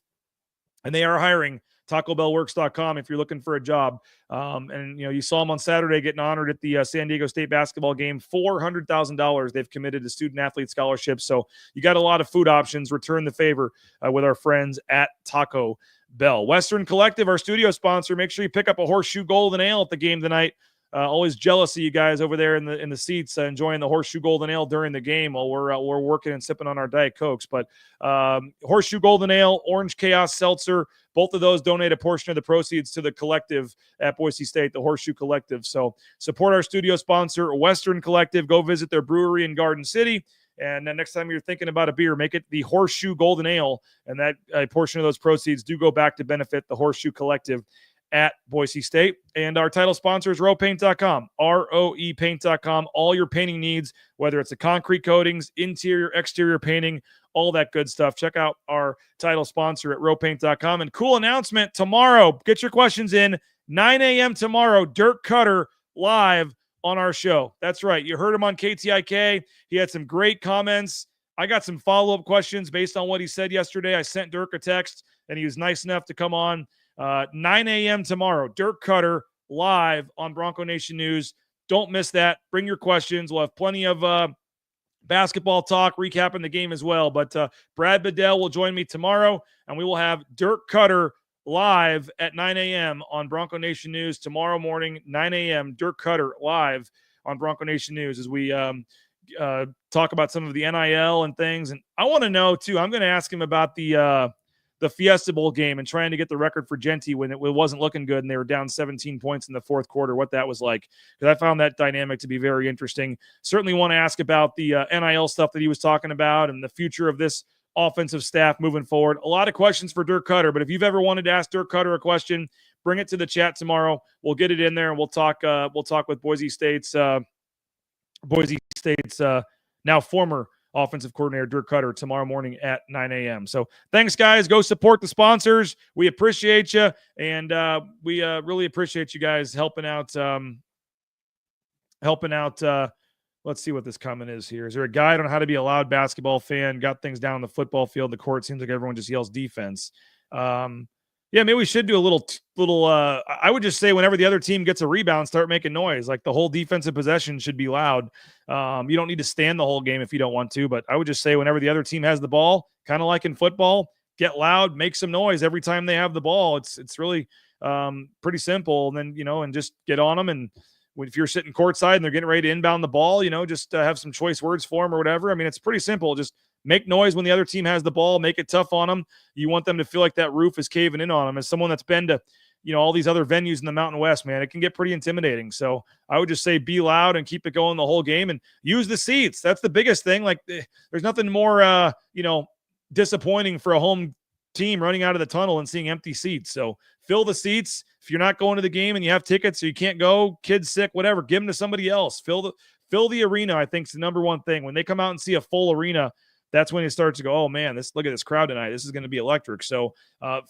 And they are hiring. TacoBellWorks.com if you're looking for a job. And you saw them on Saturday getting honored at the San Diego State basketball game. $400,000 they've committed to student athlete scholarships. So you got a lot of food options. Return the favor with our friends at Taco Bell. Western Collective, our studio sponsor. Make sure you pick up a Horseshoe Golden Ale at the game tonight. Always jealous of you guys over there in the seats enjoying the Horseshoe Golden Ale during the game while we're working and sipping on our Diet Cokes. But Horseshoe Golden Ale, Orange Chaos Seltzer, both of those donate a portion of the proceeds to the collective at Boise State, the Horseshoe Collective. So support our studio sponsor, Western Collective. Go visit their brewery in Garden City. And then next time you're thinking about a beer, make it the Horseshoe Golden Ale. And that a portion of those proceeds do go back to benefit the Horseshoe Collective at Boise State. And our title sponsor is roepaint.com, roepaint.com. All your painting needs, whether it's the concrete coatings, interior, exterior painting, all that good stuff. Check out our title sponsor at roepaint.com. And cool announcement tomorrow. Get your questions in. 9 a.m. tomorrow, Dirk Cutter live on our show. That's right. You heard him on KTIK. He had some great comments. I got some follow-up questions based on what he said yesterday. I sent Dirk a text, and he was nice enough to come on. 9 a.m. tomorrow, Dirk Cutter live on Bronco Nation News. Don't miss that. Bring your questions. We'll have plenty of basketball talk, recapping the game as well. But Brad Bedell will join me tomorrow, and we will have Dirk Cutter live at 9 a.m. on Bronco Nation News tomorrow morning, 9 a.m. Dirk Cutter live on Bronco Nation News as we talk about some of the NIL and things. And I want to know, too, I'm going to ask him about the Fiesta Bowl game and trying to get the record for Genty when it wasn't looking good and they were down 17 points in the fourth quarter, what that was like. Because I found that dynamic to be very interesting. Certainly want to ask about the NIL stuff that he was talking about and the future of this offensive staff moving forward. A lot of questions for Dirk Cutter, but if you've ever wanted to ask Dirk Cutter a question, bring it to the chat tomorrow. We'll get it in there and we'll talk with Boise State's now former offensive coordinator Dirk Cutter tomorrow morning at 9 a.m. So thanks, guys. Go support the sponsors. We appreciate you, and we really appreciate you guys helping out. Let's see what this comment is here. Is there a guide on how to be a loud basketball fan? Got things down on the football field. The court seems like everyone just yells defense. Yeah, maybe we should do a little. I would just say whenever the other team gets a rebound, start making noise. Like the whole defensive possession should be loud. You don't need to stand the whole game if you don't want to, but I would just say whenever the other team has the ball, kind of like in football, get loud, make some noise every time they have the ball. It's really, Pretty simple. And then, and just get on them. And if you're sitting courtside and they're getting ready to inbound the ball, just have some choice words for them or whatever. I mean, it's pretty simple. Just make noise when the other team has the ball, make it tough on them. You want them to feel like that roof is caving in on them. As someone that's been to, all these other venues in the Mountain West, man, it can get pretty intimidating. So I would just say be loud and keep it going the whole game and use the seats. That's the biggest thing. Like there's nothing more, disappointing for a home team running out of the tunnel and seeing empty seats. So fill the seats. If you're not going to the game and you have tickets or you can't go, kids sick, whatever, give them to somebody else. Fill the arena, I think, is the number one thing. When they come out and see a full arena, that's when it starts to go, oh, man, look at this crowd tonight. This is going to be electric. So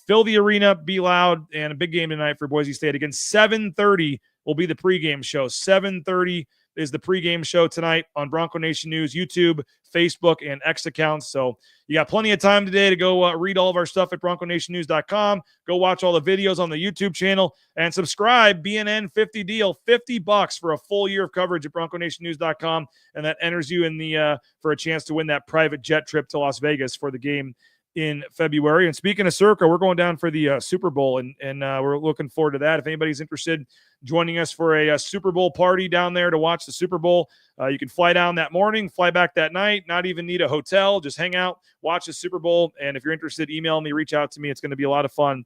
fill the arena, be loud, and a big game tonight for Boise State. Again, 7:30 will be the pregame show. 7:30 is the pregame show tonight on Bronco Nation News, YouTube, Facebook, and X accounts. So you got plenty of time today to go read all of our stuff at BroncoNationNews.com. Go watch all the videos on the YouTube channel and subscribe. BNN 50 deal, $50 for a full year of coverage at BroncoNationNews.com, and that enters you in the for a chance to win that private jet trip to Las Vegas for the game in February. And speaking of Circa, we're going down for the Super Bowl, and we're looking forward to that. If anybody's interested joining us for a Super Bowl party down there to watch the Super Bowl, you can fly down that morning, fly back that night, not even need a hotel, just hang out, watch the Super Bowl. And if you're interested, email me, reach out to me. It's going to be a lot of fun,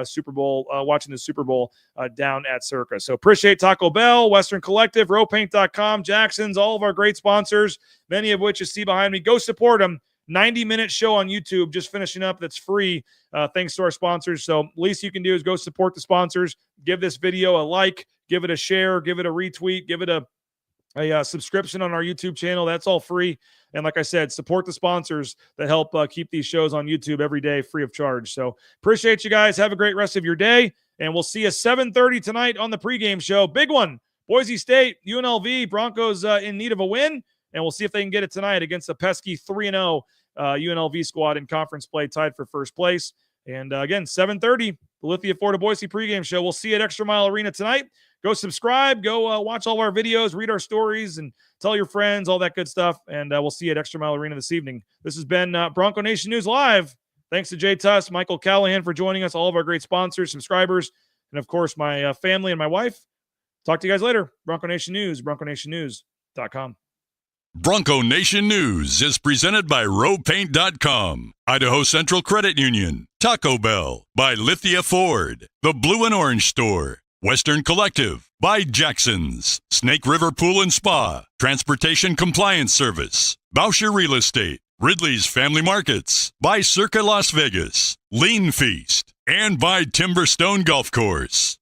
Super Bowl, watching the Super Bowl down at Circa. So appreciate Taco Bell, Western Collective, rowpaint.com, Jackson's, all of our great sponsors, many of which you see behind me. Go support them. 90-minute show on YouTube just finishing up. That's free thanks to our sponsors. So least you can do is go support the sponsors. Give this video a like, give it a share, give it a retweet, give it a subscription on our YouTube channel. That's all free. And like I said, support the sponsors that help keep these shows on YouTube every day free of charge. So appreciate you guys. Have a great rest of your day. And we'll see you 7:30 tonight on the pregame show. Big one. Boise State, UNLV, Broncos in need of a win. And we'll see if they can get it tonight against the pesky 3-0 UNLV squad in conference play, tied for first place. And again, 7:30, the Lithia Ford of Boise pregame show. We'll see you at Extra Mile Arena tonight. Go subscribe, go watch all of our videos, read our stories, and tell your friends, all that good stuff. And we'll see you at Extra Mile Arena this evening. This has been Bronco Nation News Live. Thanks to Jay Tust, Michael Callahan for joining us, all of our great sponsors, subscribers, and of course, my family and my wife. Talk to you guys later. Bronco Nation News, BroncoNationNews.com. Bronco Nation News is presented by rowpaint.com, Idaho Central Credit Union, Taco Bell, by Lithia Ford, The Blue and Orange Store, Western Collective, by Jackson's, Snake River Pool and Spa, Transportation Compliance Service, Boucher Real Estate, Ridley's Family Markets, by Circa Las Vegas, Lean Feast, and by Timberstone Golf Course.